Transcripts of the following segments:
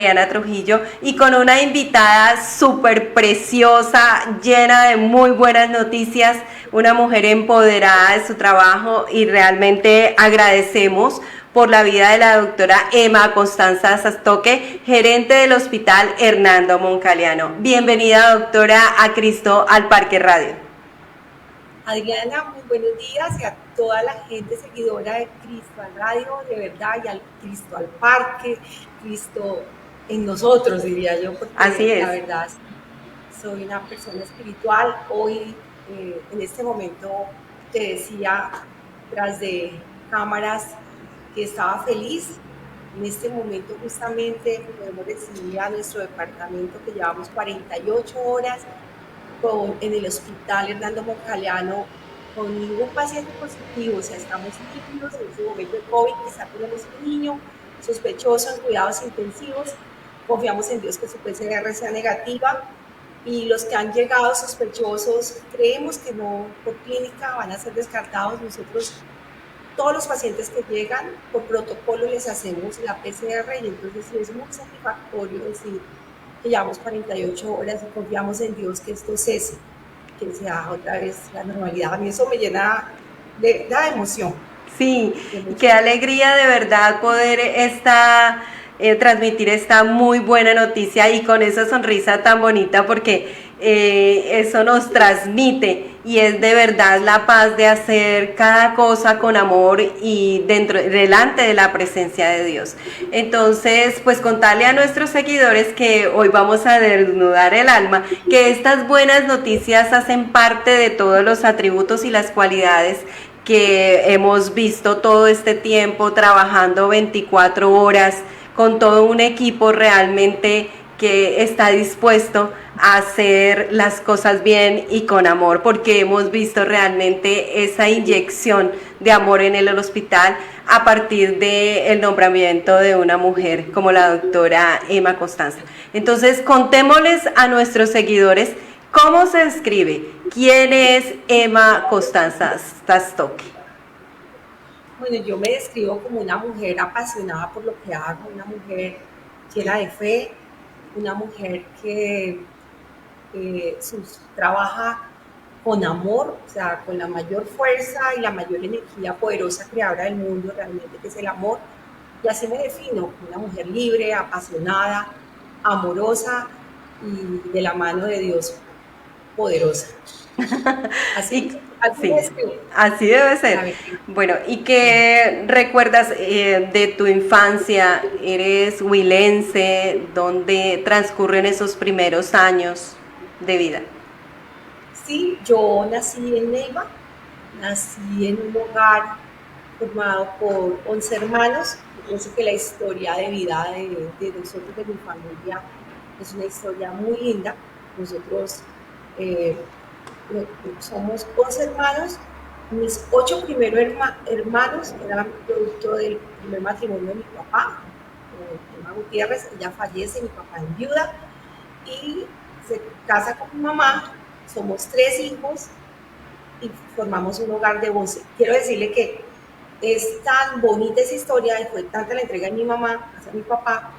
Diana Trujillo y con una invitada súper preciosa, llena de muy buenas noticias, una mujer empoderada de su trabajo y realmente agradecemos por la vida de la doctora Emma Constanza Sastoque, gerente del Hospital Hernando Moncaliano. Bienvenida, doctora, a Cristo al Parque Radio. Adriana, muy buenos días y a toda la gente seguidora de Cristo al Radio, de verdad, y al Cristo al Parque, Cristo en nosotros, diría yo, Así porque es. la verdad soy una persona espiritual. Hoy, en este momento, te decía tras de cámaras que estaba feliz. En este momento justamente podemos recibir a nuestro departamento que llevamos 48 horas en el hospital Hernando Moncaliano con ningún paciente positivo, o sea, estamos limpios en este momento de COVID, quizá tenemos un niño sospechoso en cuidados intensivos, confiamos en Dios que su PCR sea negativa y los que han llegado sospechosos creemos que no por clínica van a ser descartados. Nosotros todos los pacientes que llegan por protocolo les hacemos la PCR y entonces sí es muy satisfactorio decir que llevamos 48 horas y confiamos en Dios que esto cese, que sea otra vez la normalidad. A mí eso me llena de emoción. Sí, De y qué mucha... alegría de verdad poder transmitir esta muy buena noticia y con esa sonrisa tan bonita porque eso nos transmite y es de verdad la paz de hacer cada cosa con amor y delante de la presencia de Dios. Entonces, pues contarle a nuestros seguidores que hoy vamos a desnudar el alma, que estas buenas noticias hacen parte de todos los atributos y las cualidades que hemos visto todo este tiempo trabajando 24 horas con todo un equipo realmente que está dispuesto a hacer las cosas bien y con amor, porque hemos visto realmente esa inyección de amor en el hospital a partir del nombramiento de una mujer como la doctora Emma Constanza. Entonces, contémosles a nuestros seguidores cómo se escribe, quién es Emma Constanza Sastoque. Bueno, yo me describo como una mujer apasionada por lo que hago, una mujer llena de fe, una mujer que trabaja con amor, o sea, con la mayor fuerza y la mayor energía poderosa creadora del mundo, realmente, que es el amor. Y así me defino, una mujer libre, apasionada, amorosa y de la mano de Dios poderosa. Y Así me sí, describo. así debe La ser. verdad. Bueno, ¿y qué recuerdas de tu infancia? ¿Eres huilense? ¿Dónde transcurren esos primeros años de vida? Sí, yo nací en Neiva, nací en un hogar formado por 11 hermanos. Yo pienso que la historia de vida de nosotros, de mi familia, es una historia muy linda. Nosotros eh, somos 11 hermanos. Mis 8 primeros hermanos eran producto del primer matrimonio de mi papá, Emma Gutiérrez. Ella fallece, mi papá en viuda, y se casa con mi mamá. Somos 3 hijos y formamos un hogar de 11. Quiero decirle que es tan bonita esa historia y fue tanta la entrega de mi mamá hacia mi papá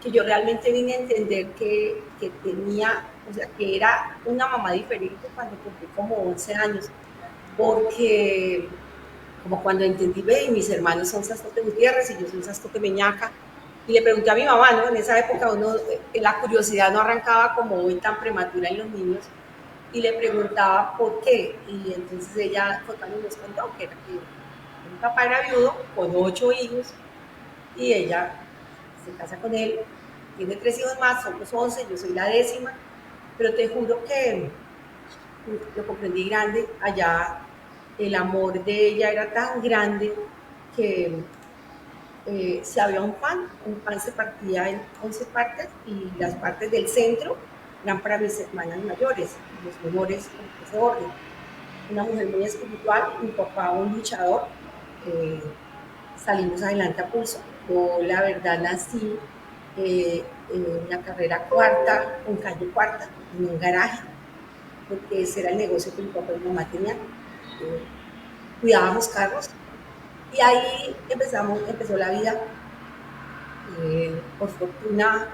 que yo realmente vine a entender que tenía, o sea, que era una mamá diferente cuando cumplí como 11 años, porque como cuando entendí, ve, mis hermanos son Sastoque Gutiérrez y yo soy Sastoque Meñaca, y le pregunté a mi mamá, ¿no? En esa época uno, la curiosidad no arrancaba como hoy tan prematura en los niños, y le preguntaba por qué, y entonces ella fue cuando nos contó que era que mi papá era viudo con 8 hijos y ella se casa con él, tiene 3 hijos más, somos 11, yo soy la décima, pero te juro que lo comprendí grande. Allá el amor de ella era tan grande que si había un pan se partía en 11 partes y las partes del centro eran para mis hermanas mayores, los menores en ese orden. Una mujer muy espiritual, mi papá un luchador, eh, salimos adelante a pulso. Yo la verdad nací en la carrera cuarta, en calle cuarta, en un garaje, porque ese era el negocio que mi papá y mi mamá tenían. Eh, Cuidábamos carros y ahí empezó la vida. Por fortuna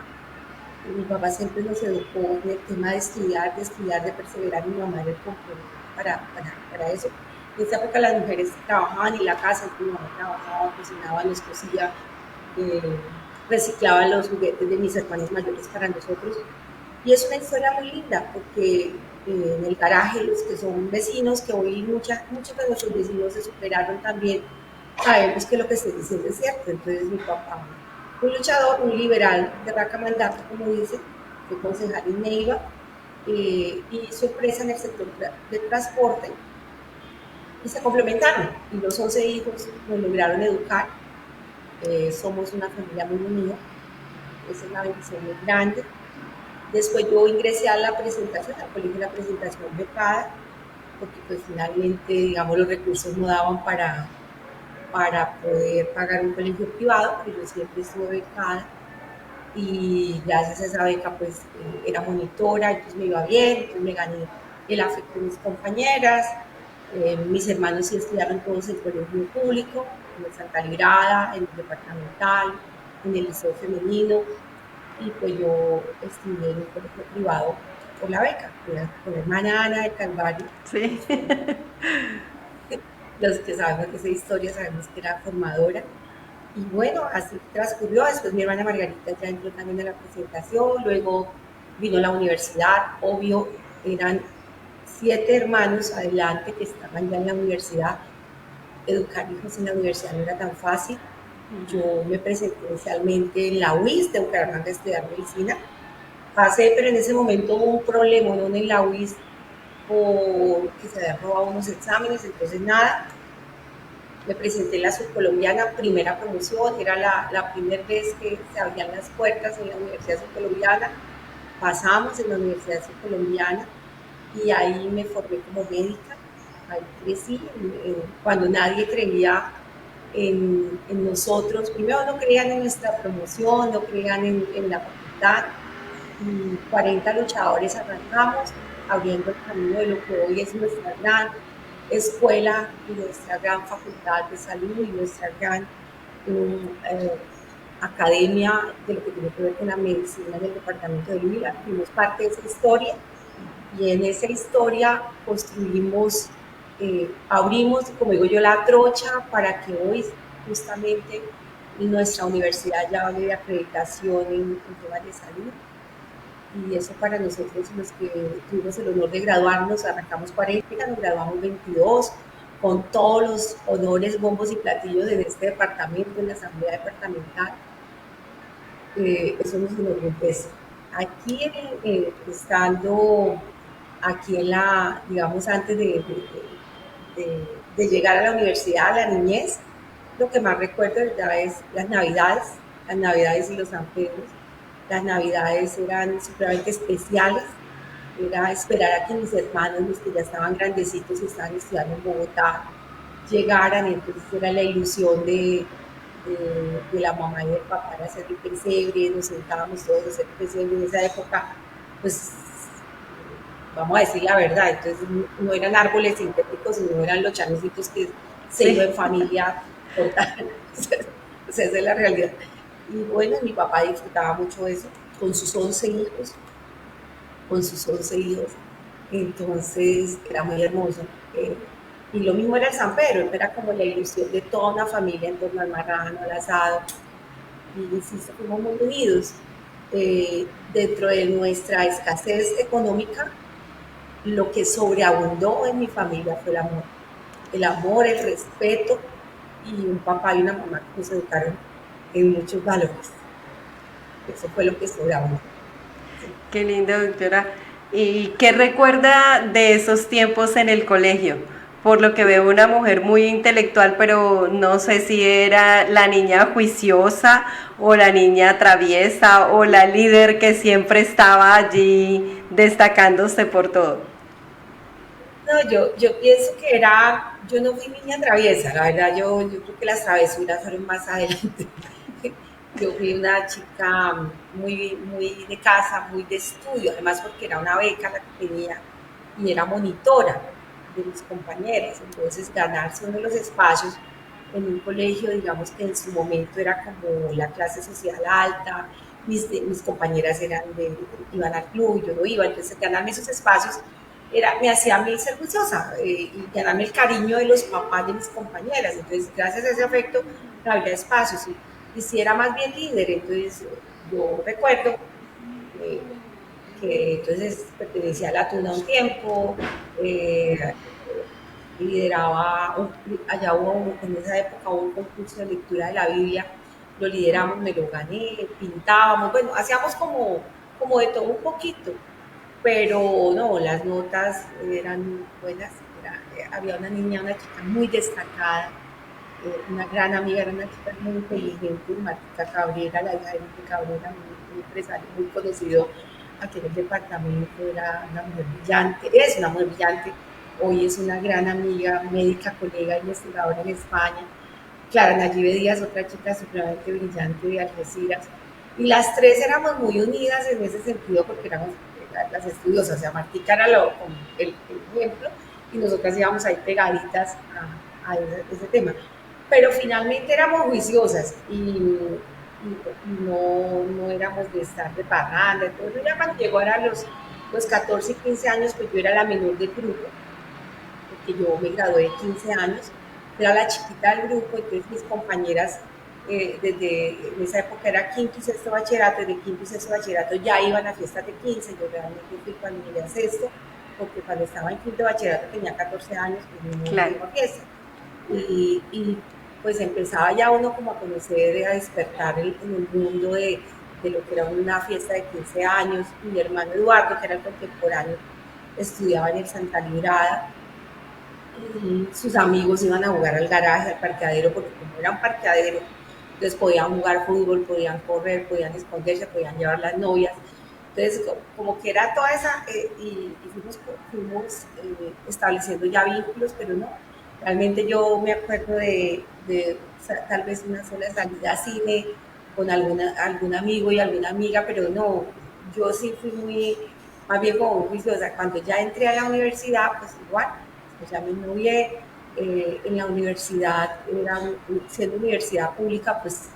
Mi papá siempre nos educó en el tema de estudiar, de perseverar. Mi mamá era el complemento para eso. En esa época las mujeres trabajaban en la casa, entonces mi mamá trabajaba, cocinaba, nos cosía, eh, reciclaba los juguetes de mis hermanos mayores para nosotros. Y es una historia muy linda porque en el garaje, los que son vecinos, que hoy muchos de nuestros vecinos se superaron también, sabemos que lo que estoy diciendo es cierto. Entonces mi papá, un luchador, un liberal de raca mandata, como dicen, fue concejal en Neiva, y su empresa en el sector de transporte, y se complementaron. Y los 11 hijos nos lograron educar. Somos una familia muy unida, esa es la bendición muy grande. Después yo ingresé a la presentación, al colegio de la presentación becada, porque pues finalmente, digamos, los recursos no daban para poder pagar un colegio privado, pero yo siempre estuve becada y gracias a esa beca pues era monitora, entonces me iba bien, entonces me gané el afecto de mis compañeras. Mis hermanos sí estudiaron todos en el colegio público, en el Santa Librada, en el departamental, en el liceo femenino, y pues yo estudié en un colegio privado por la beca, con la hermana Ana del Calvario. Sí. Los que sabemos de esa historia sabemos que era formadora. Y bueno, así transcurrió. Después mi hermana Margarita ya entró también a la presentación, luego vino la universidad, obvio, eran 7 hermanos adelante que estaban ya en la universidad. Educar hijos en la universidad no era tan fácil. Yo me presenté inicialmente en la UIS de Bucaramanga a estudiar medicina. Pasé, pero en ese momento hubo un problema, ¿no?, en la UIS, porque se habían robado unos exámenes, entonces nada, me presenté en la subcolombiana, primera promoción, era la primera vez que se abrían las puertas en la Universidad Subcolombiana, pasamos en la Universidad Subcolombiana y ahí me formé como médica, ahí crecí, cuando nadie creía en nosotros, primero no creían en nuestra promoción, no creían en la facultad, y 40 luchadores arrancamos, abriendo el camino de lo que hoy es nuestra gran escuela y nuestra gran facultad de salud y nuestra gran eh, academia de lo que tiene que ver con la medicina en el departamento de Huila. Fuimos parte de esa historia y en esa historia construimos, abrimos, como digo yo, la trocha para que hoy justamente nuestra universidad ya hable de acreditación en temas de salud. Y eso para nosotros, los que tuvimos el honor de graduarnos, arrancamos 40, nos graduamos 22, con todos los honores, bombos y platillos en este departamento, en la asamblea departamental. Eso nos enorgullece. Aquí, estando aquí en la, digamos, antes de llegar a la universidad, a la niñez, lo que más recuerdo, ¿verdad?, es las navidades y los San Pedros. Las navidades eran supremamente especiales, era esperar a que mis hermanos, los que ya estaban grandecitos y estaban estudiando en Bogotá, llegaran. Entonces era la ilusión de la mamá y del papá de hacer el pesebre, nos sentábamos todos a hacer el pesebre en esa época, pues vamos a decir la verdad, entonces no eran árboles sintéticos, sino eran los chanecitos que se iban en Sí. familia cortar. O sea, esa es la realidad. Y bueno, mi papá disfrutaba mucho eso, con sus 11 hijos, con sus 11 hijos, entonces era muy hermoso. Y lo mismo era el San Pedro, era como la ilusión de toda una familia en torno al marrano, al asado, y insisto, fuimos muy unidos. Dentro de nuestra escasez económica, lo que sobreabundó en mi familia fue el amor, el respeto y un papá y una mamá que nos educaron en muchos valores. Eso fue lo que sobreabundó. Sí. Qué lindo, doctora. ¿Y qué recuerda de esos tiempos en el colegio? Por lo que veo una mujer muy intelectual, pero no sé si era la niña juiciosa o la niña traviesa o la líder que siempre estaba allí destacándose por todo. No, yo pienso que yo no fui niña traviesa, la verdad, yo creo que las travesuras fueron más adelante. Yo fui una chica muy de casa, muy de estudio, además porque era una beca la que tenía y era monitora de mis compañeras, entonces ganarse uno de los espacios en un colegio, digamos que en su momento era como la clase social alta, mis compañeras iban al club, yo no iba, entonces ganarme esos espacios me hacía a mí ser juiciosa y ganarme el cariño de los papás de mis compañeras. Entonces, gracias a ese afecto, me había espacios y si era más bien líder. Entonces, yo recuerdo eh, que entonces pertenecía a la Tuna un tiempo, eh, lideraba, allá hubo en esa época un concurso de lectura de la Biblia, lo lideramos, me lo gané, pintábamos, bueno, hacíamos como de todo un poquito, pero no, las notas eran buenas, había una niña, una chica muy destacada, una gran amiga, era una chica muy inteligente, Martica Cabrera, la hija de Enrique Cabrera, un empresario muy conocido aquí en el departamento, era una mujer brillante, es una mujer brillante, hoy es una gran amiga, médica, colega, investigadora en España. Clara Nayibe Díaz, otra chica supremamente brillante de Algeciras, y las tres éramos muy unidas en ese sentido porque éramos las estudiosas, o sea, Martica era el ejemplo y nosotras íbamos ahí pegaditas a ese tema. Pero finalmente éramos juiciosas y no éramos de estar de parranda. Entonces ya cuando llegó a los 14 y 15 años, pues yo era la menor del grupo, porque yo me gradué de 15 años, era la chiquita del grupo, entonces mis compañeras desde en esa época era quinto y sexto bachillerato, desde quinto y sexto bachillerato ya iban a fiestas de 15, yo realmente fui cuando llegué a sexto, porque cuando estaba en quinto bachillerato tenía 14 años, pues no Claro. iba a fiesta. Y pues empezaba ya uno como a conocer, a despertar en el mundo de lo que era una fiesta de 15 años. Mi hermano Eduardo, que era el contemporáneo, estudiaba en el Santa Librada, y sus amigos iban a jugar al garaje, al parqueadero, porque como era un parqueadero, entonces podían jugar fútbol, podían correr, podían esconderse, podían llevar las novias. Entonces, como que era toda esa, y fuimos estableciendo ya vínculos, pero no. Realmente yo me acuerdo de tal vez una sola salida a cine con algún amigo y alguna amiga, pero no, yo sí fui más bien como juiciosa. Cuando ya entré a la universidad, pues igual, pues ya me novié, en la universidad, siendo universidad pública, pues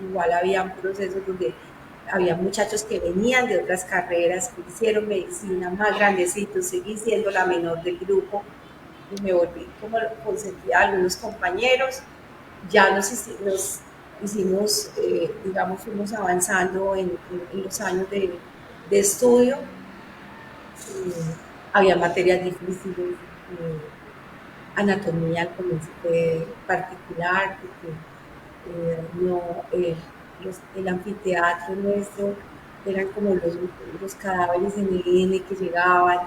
igual había procesos donde había muchachos que venían de otras carreras, que hicieron medicina más grandecitos, seguí siendo la menor del grupo y me volví como consentida a algunos compañeros, ya nos hicimos, digamos, fuimos avanzando en los años de estudio, había materias difíciles, anatomía al comienzo fue particular, porque no, el anfiteatro nuestro eran como los cadáveres en el N que llegaban,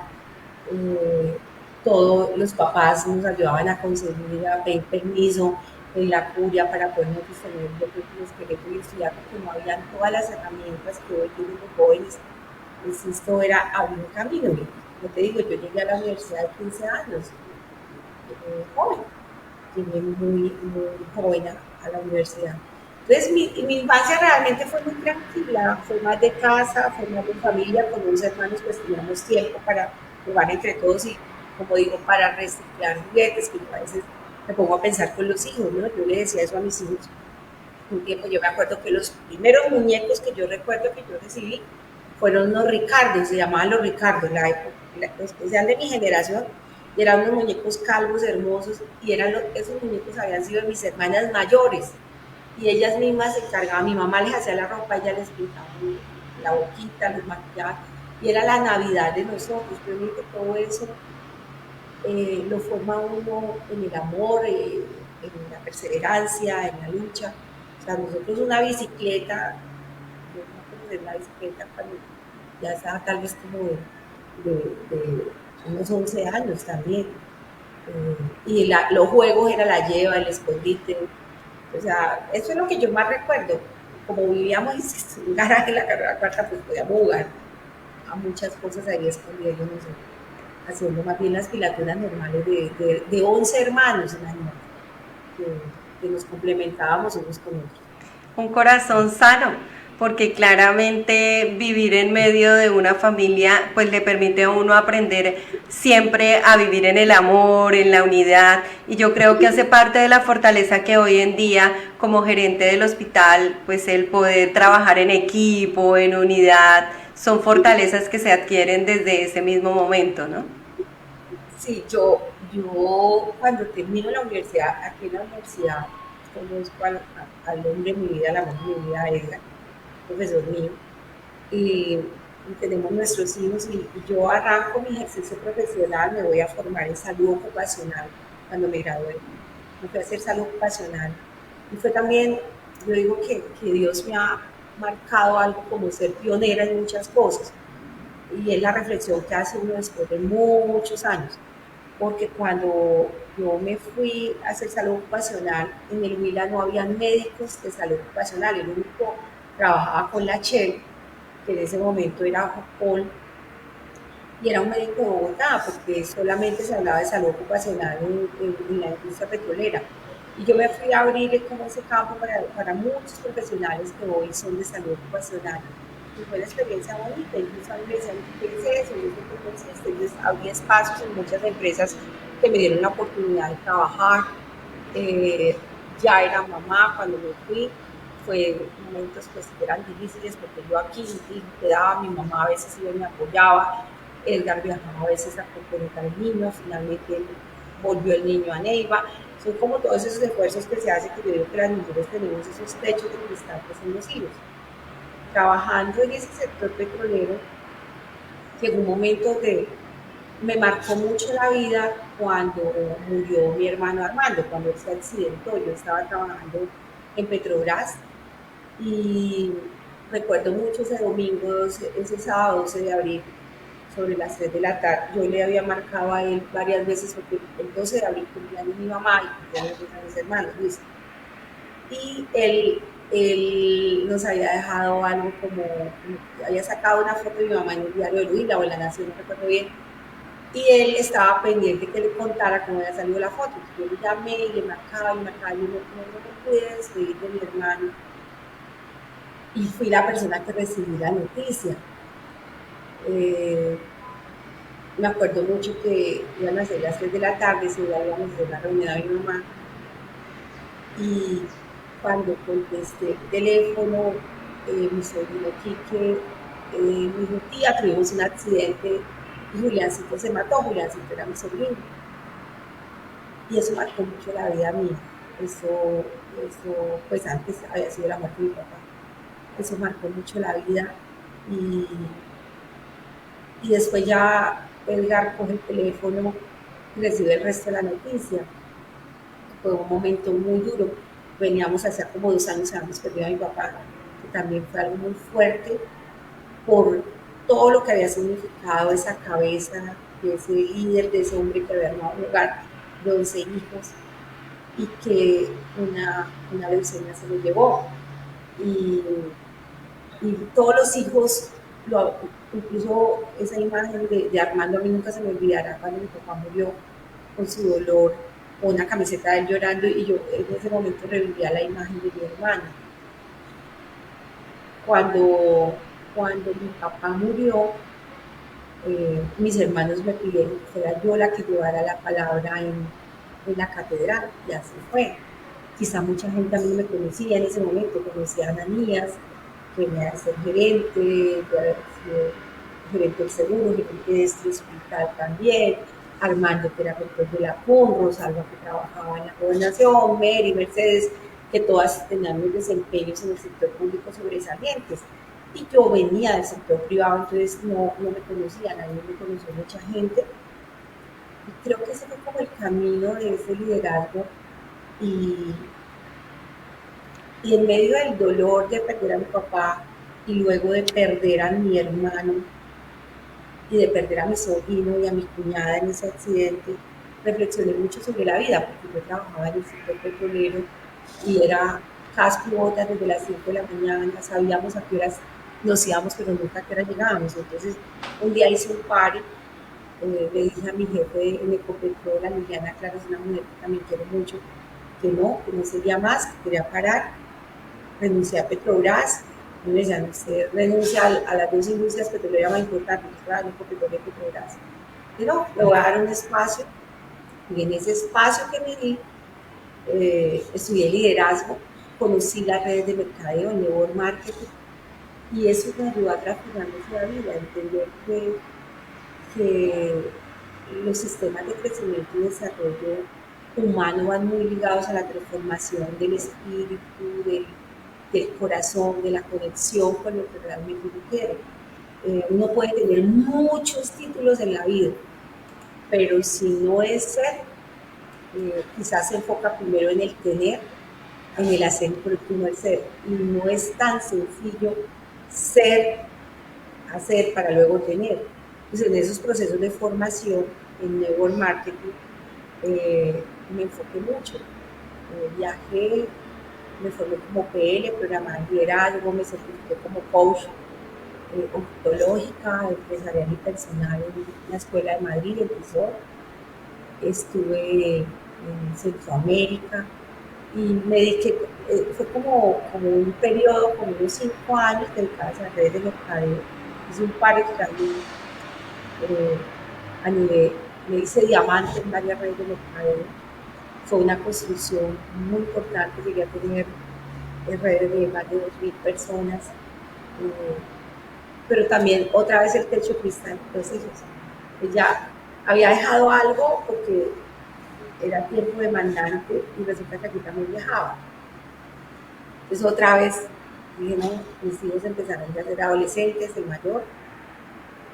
eh, todos los papás nos ayudaban a conseguir, a pedir permiso en la curia para podernos tener el esqueleto y estudiar, porque no habían todas las herramientas que hoy tienen los jóvenes. Insisto, era abrir un camino. Yo te digo, yo llegué a la universidad de 15 años, joven, llegué muy joven a la universidad. Entonces mi infancia realmente fue muy tranquila, fue más de casa, fue más de familia, con unos hermanos pues teníamos tiempo para jugar entre todos y, como digo, para reciclar juguetes, que yo a veces me pongo a pensar con los hijos, ¿no? Yo le decía eso a mis hijos un tiempo. Yo me acuerdo que los primeros muñecos que yo recuerdo que yo recibí fueron los Ricardos, se llamaban los Ricardos, los que sean de mi generación, y eran unos muñecos calvos, hermosos, y esos muñecos habían sido de mis hermanas mayores, y ellas mismas se encargaban, mi mamá les hacía la ropa, ella les pintaba la boquita, los maquillaba, y era la Navidad de nosotros. Yo creo que todo eso lo forma uno en el amor, en la perseverancia, en la lucha. O sea, nosotros una bicicleta, yo no conocí la bicicleta cuando ya estaba tal vez como de unos 11 años también. Y los juegos era la lleva, el escondite. O sea, eso es lo que yo más recuerdo. Como vivíamos en un garaje en la carrera cuarta, pues podíamos jugar a muchas cosas ahí escondiendo nosotros, haciendo más bien las pilaturas normales de 11 hermanos, imagínate, que nos complementábamos unos con otros. Un corazón sano, porque claramente vivir en medio de una familia pues le permite a uno aprender siempre a vivir en el amor, en la unidad, y yo creo que hace parte de la fortaleza que hoy en día como gerente del hospital pues el poder trabajar en equipo, en unidad, son fortalezas que se adquieren desde ese mismo momento, ¿no? Sí, yo cuando termino la universidad, aquí en la universidad, conozco al hombre de mi vida, al amor de mi vida, Edgar, profesor mío, y, y tenemos nuestros hijos y yo arranco mi ejercicio profesional, me voy a formar en salud ocupacional cuando me gradué, me fui a hacer salud ocupacional y fue también, yo digo que Dios me ha marcado algo como ser pionera en muchas cosas y es la reflexión que hace uno después de muchos años, porque cuando yo me fui a hacer salud ocupacional, en el Huila no había médicos de salud ocupacional, el único trabajaba con la Shell, que en ese momento era Paul, y era un médico de Bogotá, porque solamente se hablaba de salud ocupacional en la industria petrolera. Y yo me fui a abrir como ese campo para muchos profesionales que hoy son de salud ocupacional. Y fue una experiencia bonita, incluso a mí me decían, ¿qué es eso? Y yo, ¿qué consiste? Entonces, había espacios en muchas empresas que me dieron la oportunidad de trabajar. Eh, ya era mamá cuando me fui, fue momentos pues eran difíciles porque yo aquí quedaba, mi mamá a veces iba y me apoyaba, Edgar viajaba a veces a complementar al niño, finalmente volvió el niño a Neiva. Son como todos esos esfuerzos que se hacen que yo digo que las mujeres tenemos esos techos de cristal que son los hijos. Trabajando en ese sector petrolero, llegó un momento de, me marcó mucho la vida cuando murió mi hermano Armando, cuando él se accidentó. Yo estaba trabajando en Petrobras y recuerdo mucho ese domingo, ese sábado 12 de abril, sobre las 3 de la tarde. Yo le había marcado a él varias veces porque el 12 de abril cumpleaños mi mamá y cumpleaños de mis hermanos, Luis. Y él nos había dejado algo como, había sacado una foto de mi mamá en el diario de Luis, o en La Nación, no recuerdo bien, y él estaba pendiente que le contara cómo había salido la foto. Entonces yo le llamé y le marcaba y marcaba y no me pude despedir de mi hermano. Y fui la persona que recibí la noticia. Eh, Me acuerdo mucho que iban a ser las 3 de la tarde, se íbamos a hacer la reunión a mi mamá. Y cuando contesté el teléfono, mi sobrino Quique me dijo, tía, tuvimos un accidente y Juliancito se mató. Juliancito era mi sobrino. Y eso marcó mucho la vida mía. Eso, pues antes había sido la muerte de mi papá. Eso marcó mucho la vida y, y después ya Edgar coge el teléfono y recibe el resto de la noticia. Fue un momento muy duro. Veníamos hace como 2 años, habíamos perdido a mi papá, que también fue algo muy fuerte por todo lo que había significado esa cabeza de ese líder, de ese hombre que había armado un hogar de 11 hijos y que una leucemia se lo llevó. Y, y todos los hijos, incluso esa imagen de Armando a mí nunca se me olvidará cuando mi papá murió con su dolor, con una camiseta de él llorando y yo en ese momento revivía la imagen de mi hermano. Cuando mi papá murió, mis hermanos me pidieron que fuera yo la que llevara la palabra en la catedral y así fue. Quizá mucha gente a mí no me conocía en ese momento, conocía a Ananías, que venía a ser gerente, de haber sido gerente del seguro, gerente de este hospital también, Armando, que era rector de la PUN, Rosalba, que trabajaba en la gobernación, Mary, Mercedes, que todas tenían unos desempeños en el sector público sobresalientes. Y yo venía del sector privado, entonces no me conocían, a mí me conoció mucha gente. Y creo que ese fue como el camino de ese liderazgo y, y en medio del dolor de perder a mi papá y luego de perder a mi hermano y de perder a mi sobrino y a mi cuñada en ese accidente, reflexioné mucho sobre la vida, porque yo trabajaba en el sector petrolero y era casco y botas desde las 5 de la mañana, sabíamos a qué horas nos íbamos, pero nunca a qué hora llegábamos. Entonces, un día hice un party, le dije a mi jefe en Ecopetrol, a Liliana Clara, es una mujer que también quiero mucho, que no seguía más, que quería parar, renuncié a Petrobras Me decían, usted renuncia a las dos industrias petroleras más importantes, claro, Petrolera y Petrobras. Pero le voy a dar un espacio, y en ese espacio que me di, estudié liderazgo, conocí las redes de mercadeo, el network marketing, y eso me ayudó a transformar nuestra vida, a entender que los sistemas de crecimiento y desarrollo humano van muy ligados a la transformación del espíritu, del corazón, de la conexión con lo que realmente uno quiere. Uno puede tener muchos títulos en la vida, pero si no es ser, quizás se enfoca primero en el tener, en el hacer, pero no el ser. Y no es tan sencillo ser, hacer para luego tener. Entonces, en esos procesos de formación, en network marketing, me enfoqué mucho. Viajé, me formé como PL, programador de liderazgo, me certifiqué como coach ontológica, empresarial y personal en la Escuela de Madrid, en Tizón. Estuve en Centroamérica y me dediqué, fue como un periodo, como unos 5 años dedicados a las redes de mercadeo. Hice un par de cambios a nivel, me hice diamante en varias redes de mercadeo. Fue una construcción muy importante, llegué a tener redes de más de 2.000 personas, pero también otra vez el techo cristal. Entonces ya había dejado algo porque era tiempo demandante y resulta que aquí también viajaba. Entonces otra vez dije, no, mis hijos empezaron a ser adolescentes, el mayor,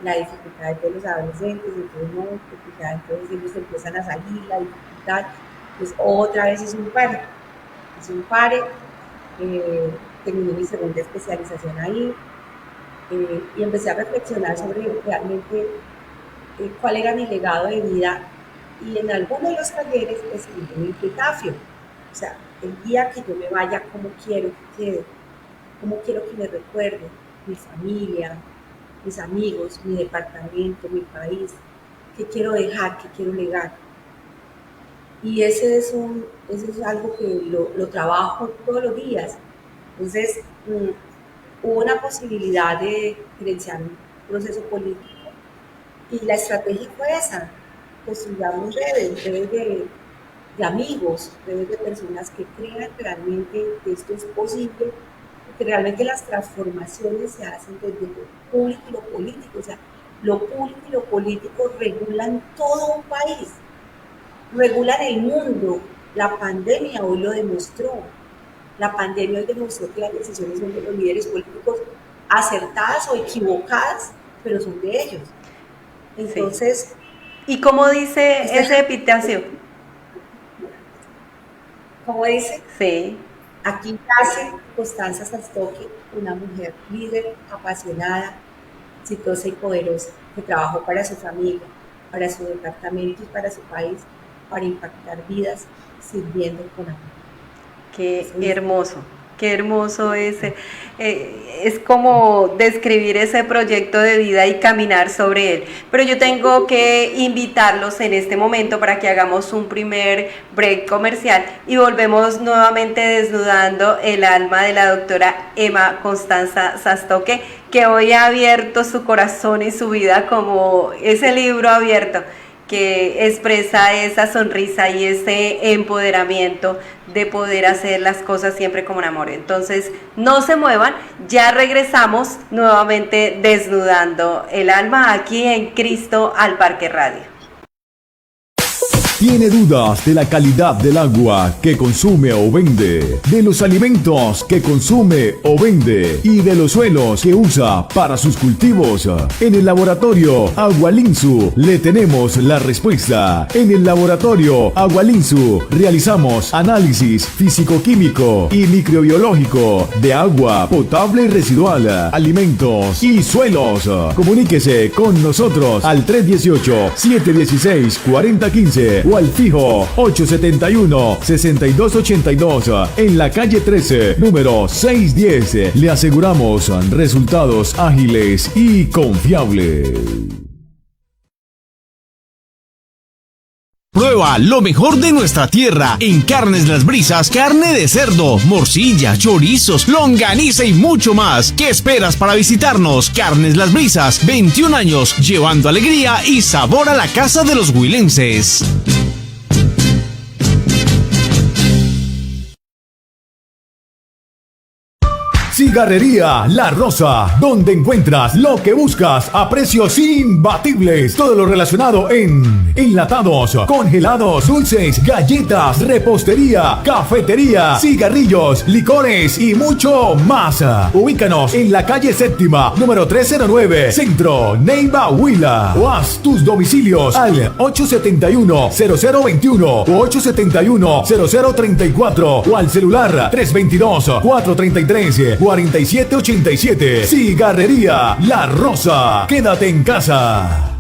la dificultad de todos los adolescentes, entonces no, porque ya entonces ellos empiezan a salir, la dificultad. Pues otra vez hice un pare, terminé mi segunda especialización ahí, y empecé a reflexionar sobre realmente cuál era mi legado de vida, y en algunos de los talleres escribí mi epitafio, o sea, el día que yo me vaya, cómo quiero que quede, cómo quiero que me recuerde mi familia, mis amigos, mi departamento, mi país, qué quiero dejar, qué quiero legar. Y ese es algo que lo trabajo todos los días. Entonces, hubo una posibilidad de gerenciar un proceso político y la estrategia fue esa: construyamos redes de amigos, redes de personas que crean realmente que esto es posible, que realmente las transformaciones se hacen desde lo público y lo político. O sea, lo público y lo político regulan todo un país, regulan el mundo. La pandemia hoy lo demostró. La pandemia hoy demostró que las decisiones son de los líderes políticos, acertadas o equivocadas, pero son de ellos. Entonces, sí. ¿Y cómo dice ese epitafio? ¿Cómo dice? Sí. Aquí nace Constanza Sasstoque, una mujer líder, apasionada, exitosa y poderosa, que trabajó para su familia, para su departamento y para su país, para impactar vidas, sirviendo con amor. Qué hermoso ese. Es como describir ese proyecto de vida y caminar sobre él. Pero yo tengo que invitarlos en este momento para que hagamos un primer break comercial y volvemos nuevamente desnudando el alma de la doctora Emma Constanza Sasstoque, que hoy ha abierto su corazón y su vida como ese libro abierto que expresa esa sonrisa y ese empoderamiento de poder hacer las cosas siempre con amor. Entonces, no se muevan, ya regresamos nuevamente desnudando el alma aquí en Cristo al Parque Radio. ¿Tiene dudas de la calidad del agua que consume o vende, de los alimentos que consume o vende y de los suelos que usa para sus cultivos? En el laboratorio Agualinsu le tenemos la respuesta. En el laboratorio Agualinsu realizamos análisis físico-químico y microbiológico de agua potable y residual, alimentos y suelos. Comuníquese con nosotros al 318-716-4015 o al fijo 871-6282 en la calle 13, número 610. Le aseguramos resultados ágiles y confiables. Prueba lo mejor de nuestra tierra en Carnes Las Brisas, carne de cerdo, morcilla, chorizos, longaniza y mucho más. ¿Qué esperas para visitarnos? Carnes Las Brisas, 21 años, llevando alegría y sabor a la casa de los huilenses. Cigarrería La Rosa, donde encuentras lo que buscas a precios imbatibles. Todo lo relacionado en enlatados, congelados, dulces, galletas, repostería, cafetería, cigarrillos, licores y mucho más. Ubícanos en la calle séptima, número 309, Centro, Neiva, Huila. O haz tus domicilios al 871-0021 o 871-0034 o al celular 322-433-4787. Cigarrería La Rosa. Quédate en casa.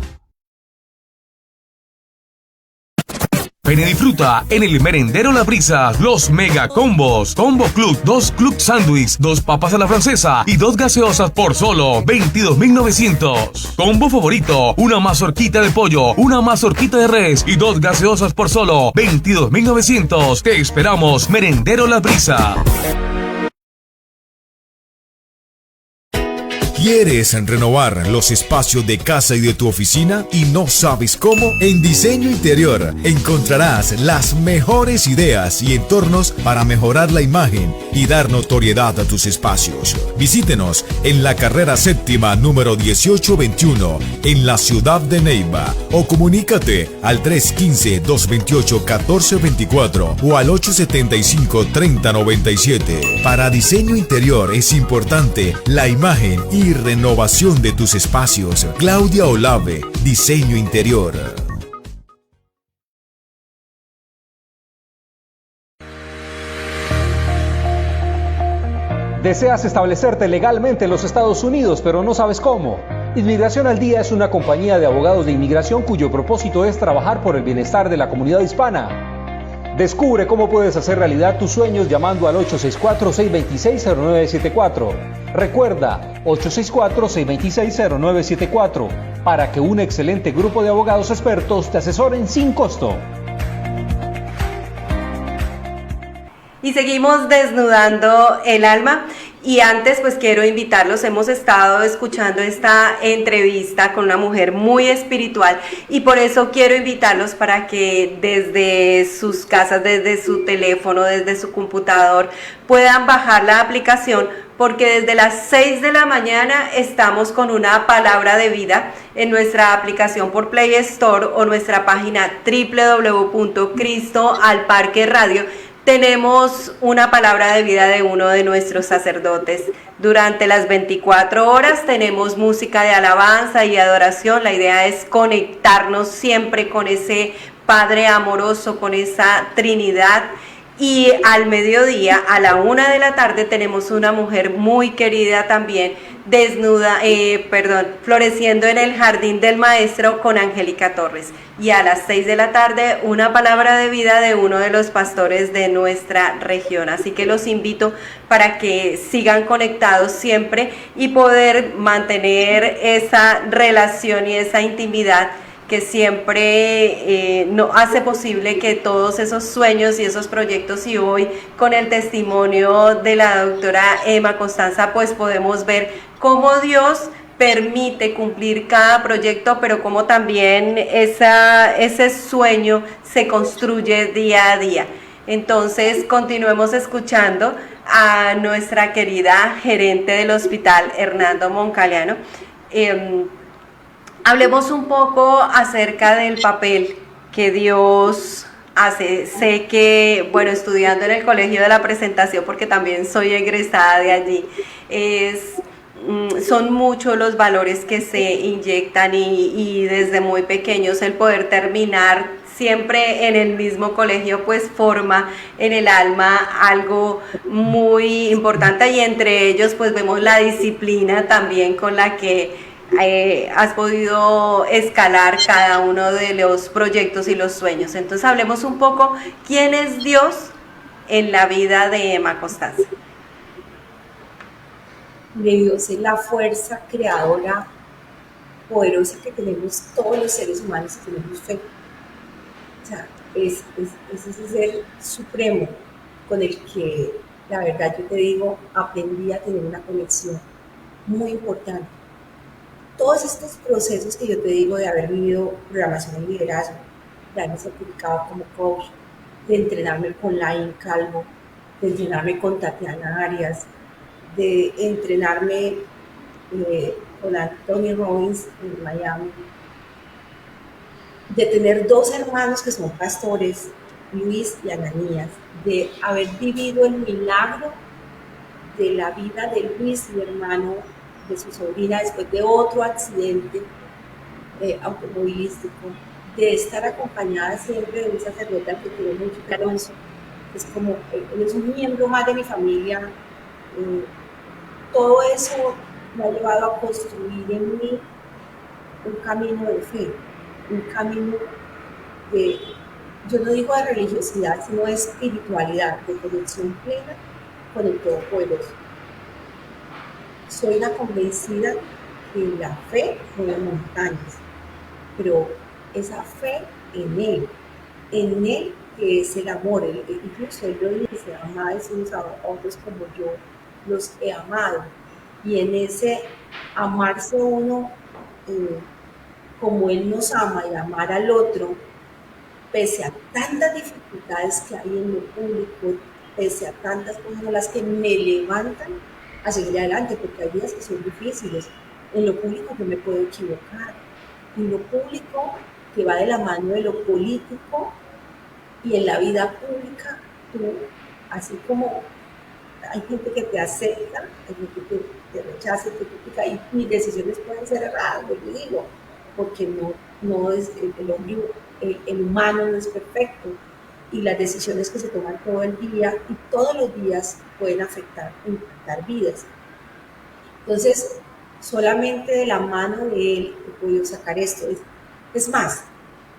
Ven y disfruta en el Merendero Las Brisas los mega combos. Combo Club, 2 Club Sándwich, 2 papas a la francesa y 2 gaseosas por solo 22.900. Combo favorito, una mazorquita de pollo, una mazorquita de res y 2 gaseosas por solo 22.900. Te esperamos, Merendero Las Brisas. ¿Quieres renovar los espacios de casa y de tu oficina y no sabes cómo? En Diseño Interior encontrarás las mejores ideas y entornos para mejorar la imagen y dar notoriedad a tus espacios. Visítenos en la carrera séptima número 1821 en la ciudad de Neiva o comunícate al 315-228-1424 o al 875-3097. Para Diseño Interior es importante la imagen y renovación de tus espacios. Claudia Olave, Diseño Interior. ¿Deseas establecerte legalmente en los Estados Unidos, pero no sabes cómo? Inmigración al Día es una compañía de abogados de inmigración cuyo propósito es trabajar por el bienestar de la comunidad hispana. Descubre cómo puedes hacer realidad tus sueños llamando al 864-626-0974. Recuerda, 864-626-0974, para que un excelente grupo de abogados expertos te asesoren sin costo. Y seguimos desnudando el alma. Y antes, pues quiero invitarlos, hemos estado escuchando esta entrevista con una mujer muy espiritual y por eso quiero invitarlos para que desde sus casas, desde su teléfono, desde su computador, puedan bajar la aplicación, porque desde las 6 de la mañana estamos con una palabra de vida en nuestra aplicación por Play Store o nuestra página www.cristoalparqueradio. Tenemos una palabra de vida de uno de nuestros sacerdotes. Durante las 24 horas tenemos música de alabanza y adoración. La idea es conectarnos siempre con ese Padre amoroso, con esa Trinidad. Y al mediodía, a la 1 de la tarde, tenemos una mujer muy querida también, floreciendo en el jardín del maestro con Angélica Torres. Y a las 6 de la tarde, una palabra de vida de uno de los pastores de nuestra región. Así que los invito para que sigan conectados siempre y poder mantener esa relación y esa intimidad que siempre no hace posible que todos esos sueños y esos proyectos, y hoy con el testimonio de la doctora Emma Constanza, pues podemos ver cómo Dios permite cumplir cada proyecto, pero cómo también ese sueño se construye día a día. Entonces, continuemos escuchando a nuestra querida gerente del hospital, Hernando Moncaliano. Hablemos un poco acerca del papel que Dios hace. Sé que, estudiando en el Colegio de la Presentación, porque también soy egresada de allí, son muchos los valores que se inyectan y desde muy pequeños el poder terminar siempre en el mismo colegio, pues forma en el alma algo muy importante, y entre ellos pues vemos la disciplina también con la que has podido escalar cada uno de los proyectos y los sueños. Entonces hablemos un poco, ¿quién es Dios en la vida de Emma Constanza? Dios es la fuerza creadora poderosa que tenemos todos los seres humanos, que tenemos fe. O sea, es ese ser supremo con el que, la verdad, yo te digo, aprendí a tener una conexión muy importante. Todos estos procesos que yo te digo de haber vivido programación y liderazgo, de haberme certificado como coach, de entrenarme con Lain Calvo, de entrenarme con Tatiana Arias, de entrenarme con Anthony Robbins en Miami, de tener dos hermanos que son pastores, Luis y Ananías, de haber vivido el milagro de la vida de Luis, mi hermano, de su sobrina, después de otro accidente automovilístico, de estar acompañada siempre de un sacerdote al que quiero mucho, que Alonso, que es como, él es un miembro más de mi familia. Todo eso me ha llevado a construir en mí un camino de fe, un camino de, yo no digo de religiosidad, sino de espiritualidad, de conexión plena con el Todopoderoso. Soy una convencida que la fe mueve montañas, pero esa fe en Él que es el amor, incluso Él lo dice, amáis unos a otros como yo los he amado, y en ese amarse uno como Él nos ama y amar al otro, pese a tantas dificultades que hay en lo público, pese a tantas cosas en las que me levantan a seguir adelante, porque hay días que son difíciles. En lo público yo me puedo equivocar, en lo público que va de la mano de lo político, y en la vida pública tú, así como hay gente que te acepta, hay gente que te rechaza, te critica, y mis decisiones pueden ser erradas, yo te digo, porque no es el hombre, el humano no es perfecto, y las decisiones que se toman todo el día y todos los días pueden impactar vidas. Entonces, solamente de la mano de él he podido sacar esto. Es más,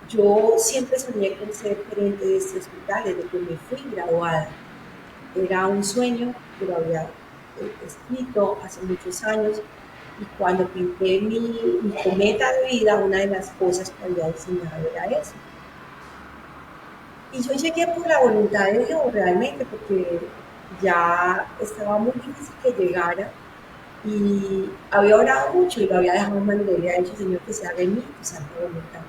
yo siempre soñé con ser gerente de este hospital desde que me fui graduada. Era un sueño que lo había escrito hace muchos años, y cuando pinté mi cometa de vida, una de las cosas que había diseñado era eso. Y yo llegué por la voluntad de Dios realmente, porque ya estaba muy difícil que llegara, y había orado mucho y lo había dejado en manos de él, le había dicho: Señor, que se haga en mí tu santa voluntad.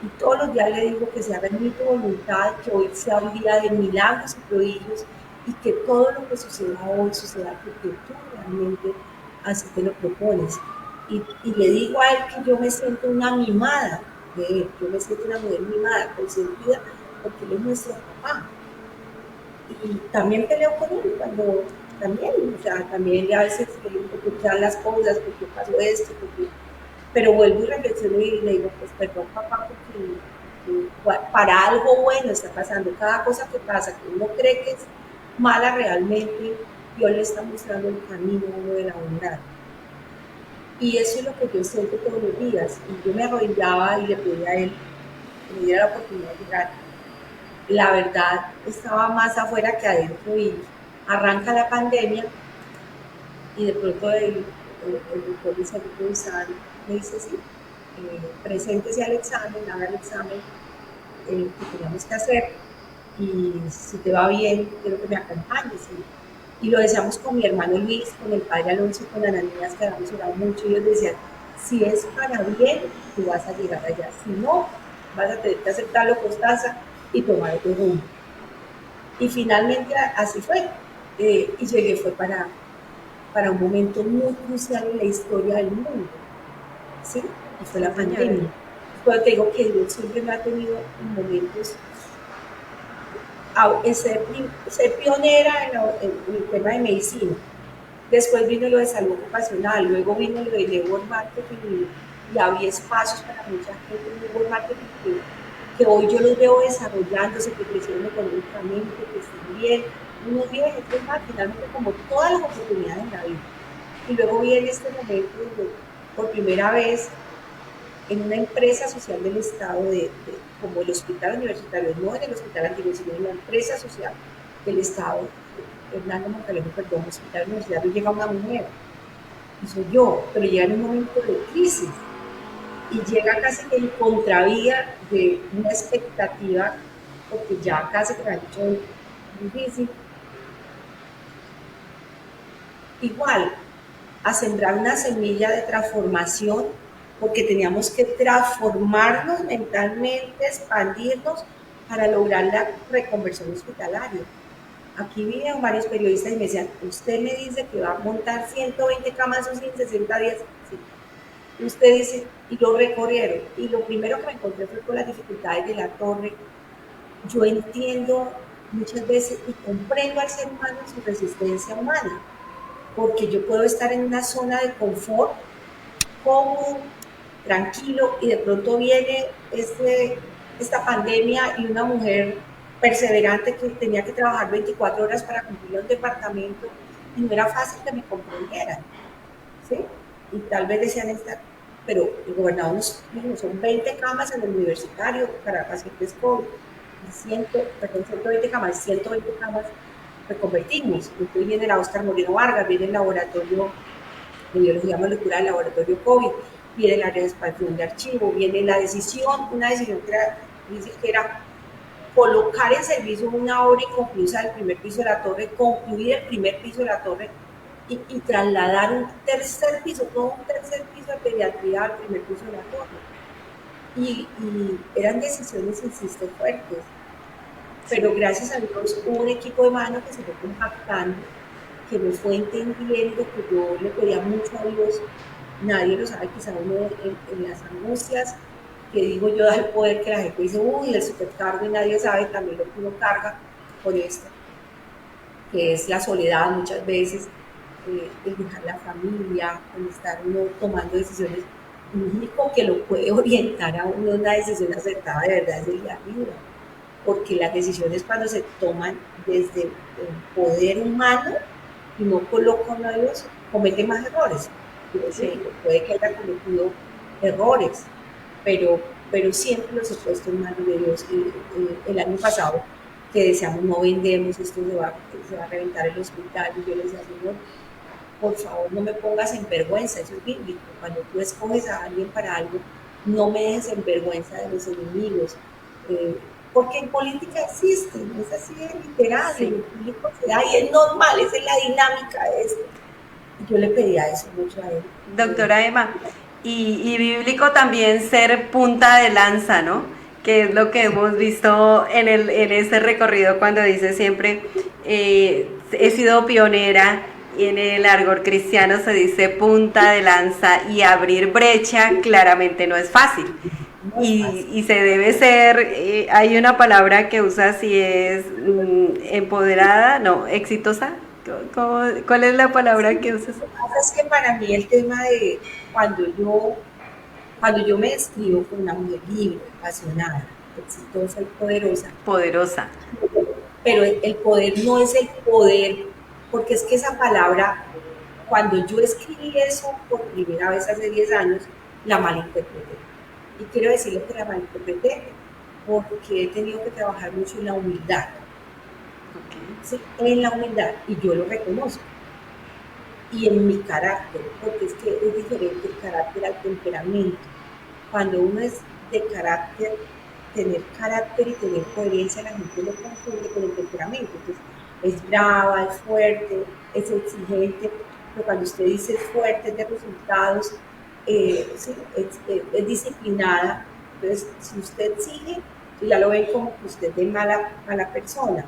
Y todos los días le digo: que se haga en mí tu voluntad, que hoy sea un día de milagros y prodigios, y que todo lo que suceda hoy suceda porque tú realmente así te lo propones. Y le digo a él que yo me siento una mimada de él, yo me siento una mujer mimada, consentida, porque él es nuestro papá. Y también peleo con él cuando también a veces escuchar las cosas, porque pasó esto, pero vuelvo y reflexiono y le digo: pues perdón, papá, porque para algo bueno está pasando. Cada cosa que pasa, que uno cree que es mala, realmente Dios le está mostrando el camino de la bondad. Y eso es lo que yo siento todos los días. Y yo me arrodillaba y le pedía a él que me diera la oportunidad de llegar. La verdad, estaba más afuera que adentro, y arranca la pandemia, y de pronto el doctor de salud me dice: sí, preséntese al examen, haga el examen que teníamos que hacer, y si te va bien, quiero que me acompañes. Y lo decíamos con mi hermano Luis, con el padre Alonso, con Ananías, que habíamos orado mucho, y ellos decían: si es para bien, tú vas a llegar allá, si no, vas a tener que aceptarlo, Constanza, y tomar otro rumbo. Y finalmente así fue, y llegué fue para un momento muy crucial en la historia del mundo, ¿sí? Y fue la pandemia. Pero te digo que Dios siempre me ha tenido en momentos ser pionera en el tema de medicina. Después vino lo de salud ocupacional, luego vino lo de network marketing, y había espacios para mucha gente en network marketing que hoy yo los veo desarrollándose, que crecieron económicamente, que están bien, unos bien, otros mal, finalmente, como todas las oportunidades en la vida. Y luego viene este momento donde por primera vez en una empresa social del Estado, como el Hospital Universitario, no en el Hospital Antiguo, sino en la empresa social del Estado, Hernando Montalejo, perdón, Hospital Universitario, llega una mujer, y soy yo, pero llega en un momento de crisis. y llega casi que en contravía de una expectativa, porque ya casi que me han dicho difícil. Igual, a sembrar una semilla de transformación, porque teníamos que transformarnos mentalmente, expandirnos para lograr la reconversión hospitalaria. Aquí vinieron varios periodistas y me decían, usted me dice que va a montar 120 camas en 60 días. Sí. Y usted dice, y lo recorrieron. Y lo primero que me encontré fue con las dificultades de la torre. Yo entiendo muchas veces y comprendo al ser humano su resistencia humana, porque yo puedo estar en una zona de confort, cómodo, tranquilo, y de pronto viene esta pandemia y una mujer perseverante que tenía que trabajar 24 horas para cumplir un departamento y no era fácil que me comprendieran, ¿sí? Y tal vez decían pero el gobernador nos dijo, son 20 camas en el universitario para pacientes COVID, 120 camas, 120 camas reconvertimos. Entonces viene la Oscar Moreno Vargas, viene el laboratorio de biología molecular, el laboratorio COVID, viene la expansión de archivo, viene la decisión, una decisión que era colocar en servicio una obra inconclusa del primer piso de la torre, concluir el primer piso de la torre y trasladar un tercer piso, todo un tercer piso de pediatría al primer piso de la torre. Y eran decisiones, insisto, fuertes. Pero gracias a Dios hubo un equipo de mano que se fue compactando, que me fue entendiendo que yo le pedía mucho a Dios. Nadie lo sabe, quizá uno en las angustias, que digo yo, da el poder, que la gente dice, uy, el supercargo, y nadie sabe también lo que uno carga por esto, que es la soledad muchas veces, el dejar la familia, el estar uno tomando decisiones. Lo único que lo puede orientar a uno una decisión acertada de verdad es el de arriba, porque las decisiones cuando se toman desde el poder humano y no colocan a Dios, cometen más errores. Sí, puede que haya cometido errores, pero siempre los he puesto en manos de Dios. El año pasado, que decíamos no vendemos, esto se va a reventar el hospital, y yo les decía, Señor, por favor no me pongas en vergüenza, eso es bíblico. Cuando tú escoges a alguien para algo, no me dejes en vergüenza de los enemigos, porque en política existen, es así de literal, sí. En el público se da y es normal, esa es la dinámica de esto. Yo le pedía eso mucho a él. Doctora Emma, y bíblico también ser punta de lanza, ¿no? Que es lo que hemos visto en ese recorrido cuando dice siempre, he sido pionera, y en el argot cristiano se dice punta de lanza, y abrir brecha claramente no es fácil. Y se debe ser, hay una palabra que usa si es empoderada, no, exitosa. ¿Cuál es la palabra que usas? Es que para mí el tema de cuando yo me describo como una mujer libre, apasionada, exitosa y poderosa. Poderosa. Pero el poder no es el poder, porque es que esa palabra, cuando yo escribí eso por primera vez hace 10 años, la malinterpreté. Y quiero decirles que la malinterpreté porque he tenido que trabajar mucho en la humildad. Sí, en la humildad, y yo lo reconozco, y en mi carácter, porque es que es diferente el carácter al temperamento. Cuando uno es de carácter, tener carácter y tener coherencia, la gente lo confunde con el temperamento. Entonces, es brava, es fuerte, es exigente, pero cuando usted dice es fuerte, es de resultados, sí, es disciplinada. Entonces, si usted exige, ya lo ven como que usted es mala persona.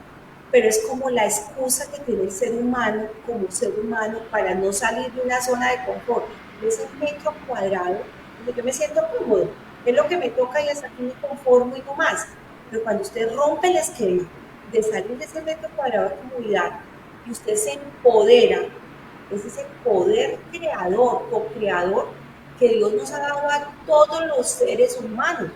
Pero es como la excusa que tiene el ser humano como ser humano para no salir de una zona de confort. Ese metro cuadrado, donde yo me siento cómodo, es lo que me toca y hasta aquí me conformo y no más. Pero cuando usted rompe el esquema de salir de ese metro cuadrado de comodidad y usted se empodera, es ese poder creador, co-creador que Dios nos ha dado a todos los seres humanos.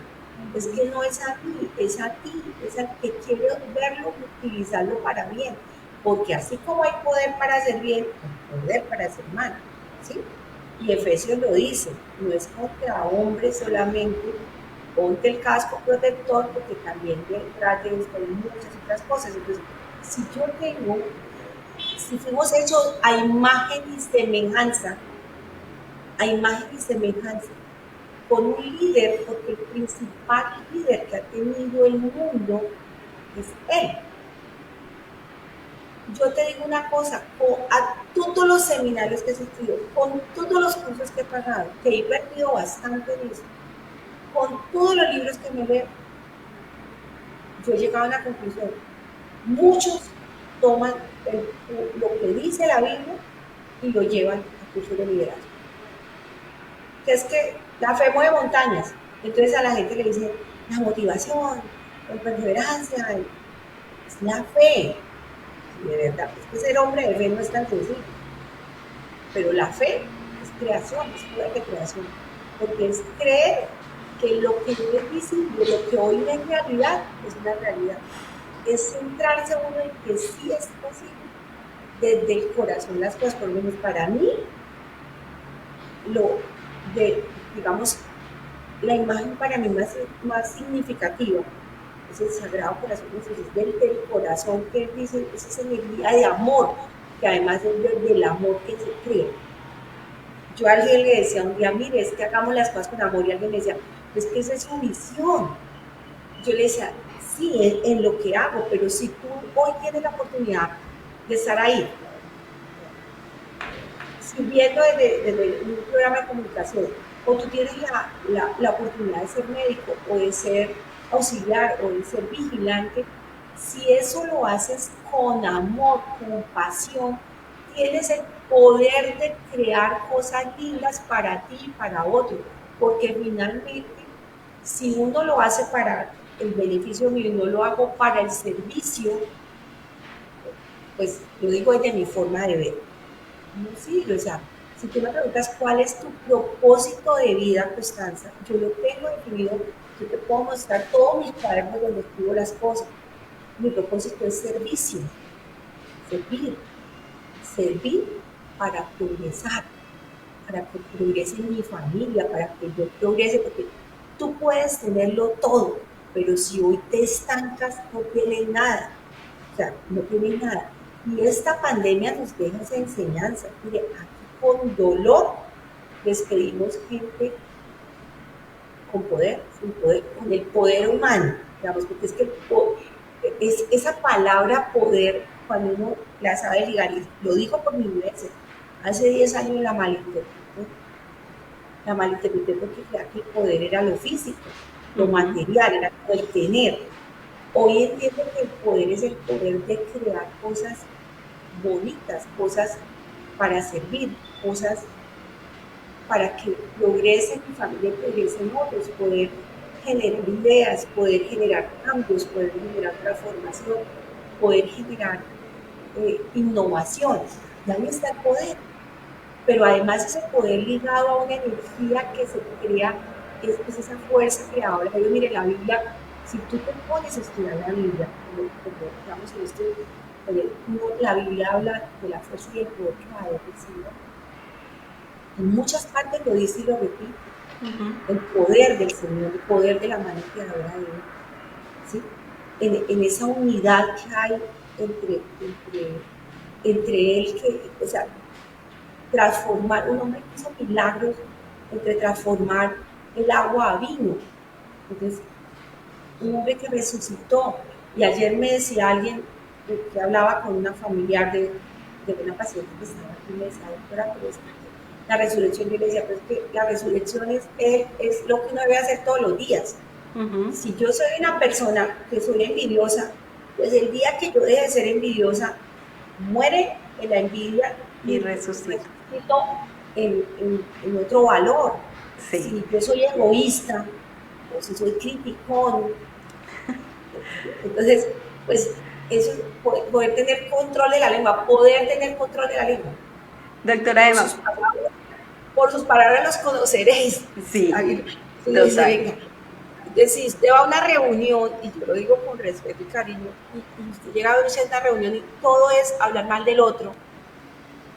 Es que no es a mí, es a ti, es al que quiere verlo, utilizarlo para bien, porque así como hay poder para hacer bien, hay poder para hacer mal, ¿sí? Y Efesios lo dice, no es contra hombres solamente, ponte el casco protector, porque también detrás de esto hay muchas otras cosas. Entonces, si fuimos hechos a imagen y semejanza, con un líder, porque el principal líder que ha tenido el mundo es él. Yo te digo una cosa, a todos los seminarios que he asistido, con todos los cursos que he pagado, que he invertido bastante en eso, con todos los libros que me leo, yo he llegado a una conclusión. Muchos toman lo que dice la Biblia y lo llevan al curso de liderazgo. Que es que la fe mueve montañas. Entonces a la gente le dicen la motivación, la perseverancia, es la fe. Y de verdad, es que ser hombre de fe no es tan sencillo. Pero la fe es creación, es poder de creación. Porque es creer que lo que no es visible, lo que hoy es realidad, es una realidad. Es centrarse uno en que sí es posible desde el corazón las cosas. Por lo menos para mí, digamos, la imagen para mí más significativa es el Sagrado Corazón de Jesús, es del corazón que él dice, es esa energía de amor, que además es del amor que se crea. Yo a alguien le decía un día, mire, es que hagamos las cosas con amor, y alguien me decía, es que esa es su visión. Yo le decía, sí, en lo que hago, pero si tú hoy tienes la oportunidad de estar ahí, sirviendo desde un programa de comunicación, o tú tienes la oportunidad de ser médico, o de ser auxiliar, o de ser vigilante, si eso lo haces con amor, con pasión, tienes el poder de crear cosas lindas para ti y para otros, porque finalmente, si uno lo hace para el beneficio mío y no lo hago para el servicio, pues lo digo desde mi forma de ver. No sirve, o sea, si tú me preguntas cuál es tu propósito de vida, Constanza, yo lo tengo definido, yo te puedo mostrar todos mis cuadernos donde escribo las cosas. Mi propósito es servicio, servir para progresar, para que progrese mi familia, para que yo progrese, porque tú puedes tenerlo todo, pero si hoy te estancas, no tienes nada, o sea, no tienes nada. Y esta pandemia nos deja esa enseñanza. Mire, aquí con dolor despedimos gente con poder, sin poder, con el poder humano, digamos, porque es que esa palabra poder, cuando uno la sabe ligar, y lo digo por mi veces, hace 10 años la malinterpreté porque creía que el poder era lo físico, lo material, era el tener. Hoy entiendo que el poder es el poder de crear cosas bonitas, cosas para servir, cosas para que progrese mi familia, progresen otros, poder generar ideas, poder generar cambios, poder generar transformación, poder generar innovación. Y ahí está el poder. Pero además ese poder ligado a una energía que se crea, es esa fuerza creadora. Pero mire, la Biblia, si tú te pones a estudiar la Biblia, como digamos en este, la Biblia habla de la fuerza y el poder creador del Señor. En muchas partes lo dice y lo repite. El poder del Señor, el poder de la mano creadora de Él. ¿Sí? En esa unidad que hay entre Él, o sea, transformar, un hombre que hizo milagros entre transformar el agua a vino. Entonces, un hombre que resucitó. Y ayer me decía alguien que hablaba con una familiar de una paciente que estaba aquí, me decía, doctora, pero es la resurrección. Yo le decía, pues que la resurrección es lo que uno debe hacer todos los días. Si yo soy una persona que soy envidiosa, pues el día que yo deje de ser envidiosa, muere en la envidia y resucito en otro valor. Sí. Si yo soy egoísta, o si soy criticón, entonces, pues eso es poder tener control de la lengua, Doctora Emma. Por sus palabras los conoceréis. Sí, entonces, si usted va a una reunión, y yo lo digo con respeto y cariño, y usted llega a una reunión y todo es hablar mal del otro,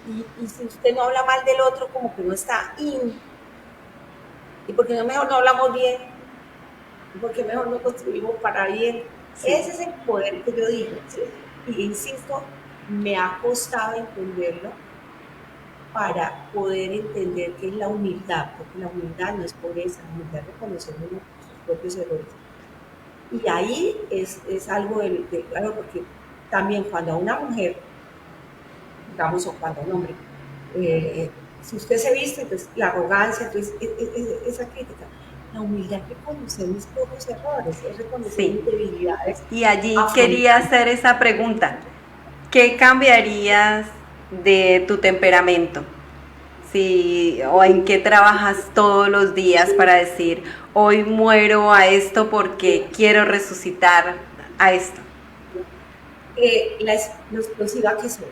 y si usted no habla mal del otro, como que no está in, y porque no mejor no hablamos bien, y porque mejor no construimos para bien. Sí. Ese es el poder que yo digo, ¿sí? Y insisto, me ha costado entenderlo, para poder entender qué es la humildad, porque la humildad no es pobreza, la humildad es reconocer uno sus propios errores. Y ahí es algo claro, porque también cuando a una mujer, digamos, o cuando a un hombre, si usted se viste, entonces la arrogancia, entonces esa crítica. La humildad es reconocer mis propios errores, es reconocer mis debilidades. Y allí quería hacer esa pregunta. ¿Qué cambiarías de tu temperamento? O en qué trabajas todos los días para decir, hoy muero a esto porque quiero resucitar a esto. Lo explosiva que soy,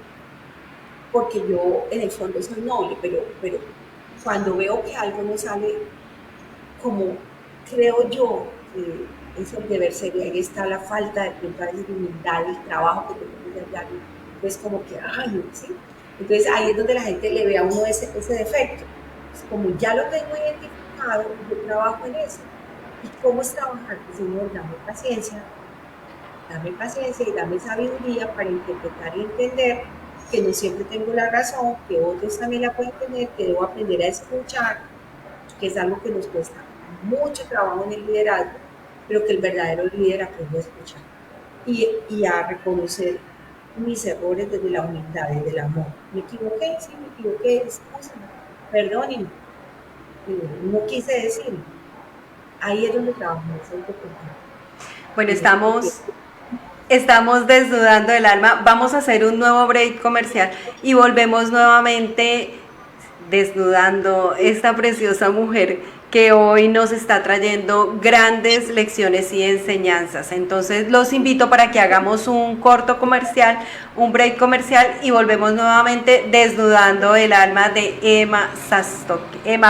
porque yo en el fondo soy noble, pero cuando veo que algo no sale como creo yo que es el deber ser, y ahí está la falta de humildad, el trabajo que tenemos de diario, pues como que, ay, ¿sí? Entonces ahí es donde la gente le ve a uno ese defecto. Pues como ya lo tengo identificado, yo trabajo en eso. ¿Y cómo es trabajar? Pues Señor, dame paciencia y dame sabiduría para interpretar y entender que no siempre tengo la razón, que otros también la pueden tener, que debo aprender a escuchar, que es algo que nos cuesta mucho trabajo en el liderazgo, pero que el verdadero líder aprende a escuchar y a reconocer mis errores desde la humildad, desde el amor. Me equivoqué, excúsame, perdónenme, no quise decirlo. Ahí es donde trabajamos el autocontrol. Bueno, estamos desnudando el alma. Vamos a hacer un nuevo break comercial y volvemos nuevamente desnudando esta preciosa mujer que hoy nos está trayendo grandes lecciones y enseñanzas. Entonces los invito para que hagamos un corto comercial, un break comercial, y volvemos nuevamente desnudando el alma de Emma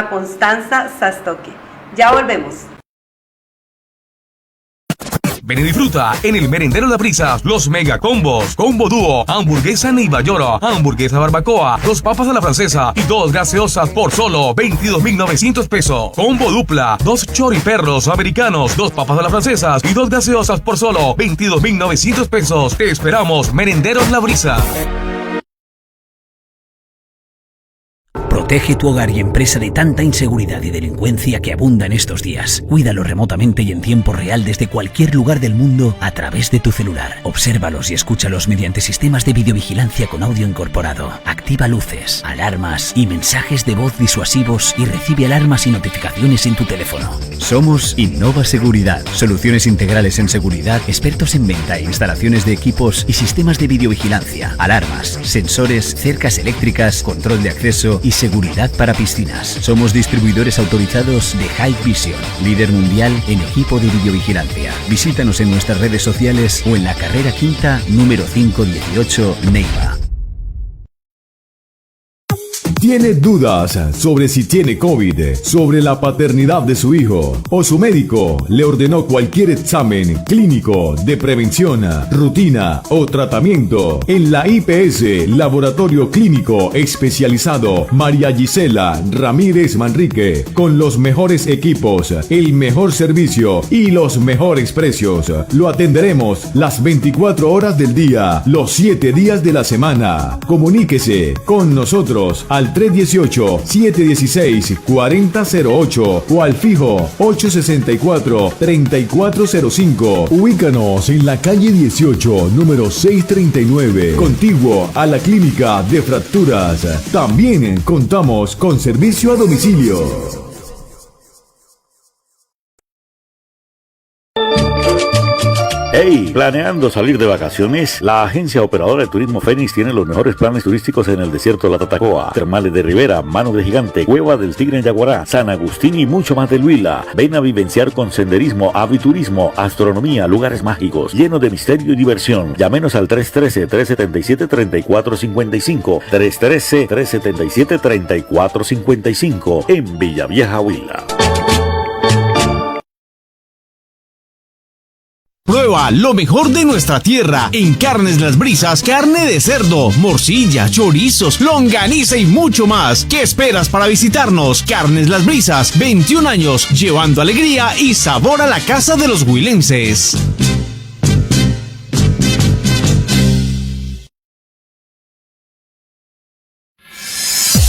Constanza Sastoque. Ya volvemos. Ven y disfruta en el Merendero Las Brisas los mega combos: combo dúo, hamburguesa Neiva Lloro, hamburguesa barbacoa, 2 papas a la francesa y 2 gaseosas por solo 22.900 pesos. Combo dupla, 2 choriperros americanos, 2 papas a la francesas y 2 gaseosas por solo 22.900 pesos. Te esperamos, Merenderos La Brisa. Protege tu hogar y empresa de tanta inseguridad y delincuencia que abunda en estos días. Cuídalo remotamente y en tiempo real desde cualquier lugar del mundo a través de tu celular. Obsérvalos y escúchalos mediante sistemas de videovigilancia con audio incorporado. Activa luces, alarmas y mensajes de voz disuasivos y recibe alarmas y notificaciones en tu teléfono. Somos Innova Seguridad. Soluciones integrales en seguridad, expertos en venta e instalaciones de equipos y sistemas de videovigilancia, alarmas, sensores, cercas eléctricas, control de acceso y seguridad para piscinas. Somos distribuidores autorizados de High Vision, líder mundial en equipo de videovigilancia. Visítanos en nuestras redes sociales o en la carrera quinta, número 518, Neiva. ¿Tiene dudas sobre si tiene COVID, sobre la paternidad de su hijo o su médico le ordenó cualquier examen clínico de prevención, rutina o tratamiento? En la IPS, Laboratorio Clínico Especializado María Gisela Ramírez Manrique, con los mejores equipos, el mejor servicio y los mejores precios. Lo atenderemos las 24 horas del día, los 7 días de la semana. Comuníquese con nosotros al 318-716-4008 o al fijo 864-3405. Ubícanos en la calle 18, número 639, contiguo a la Clínica de Fracturas. También contamos con servicio a domicilio. Hey, ¿planeando salir de vacaciones? La agencia operadora de Turismo Fénix tiene los mejores planes turísticos en el desierto de la Tatacoa, Termales de Rivera, Manos de Gigante, Cueva del Tigre en Yaguará, San Agustín y mucho más del Huila. Ven a vivenciar con senderismo, aviturismo, astronomía, lugares mágicos, llenos de misterio y diversión. Llámenos al 313-377-3455, 313-377-3455 en Villavieja, Huila. Prueba lo mejor de nuestra tierra en Carnes Las Brisas: carne de cerdo, morcilla, chorizos, longaniza y mucho más. ¿Qué esperas para visitarnos? Carnes Las Brisas, 21 años, llevando alegría y sabor a la casa de los huilenses.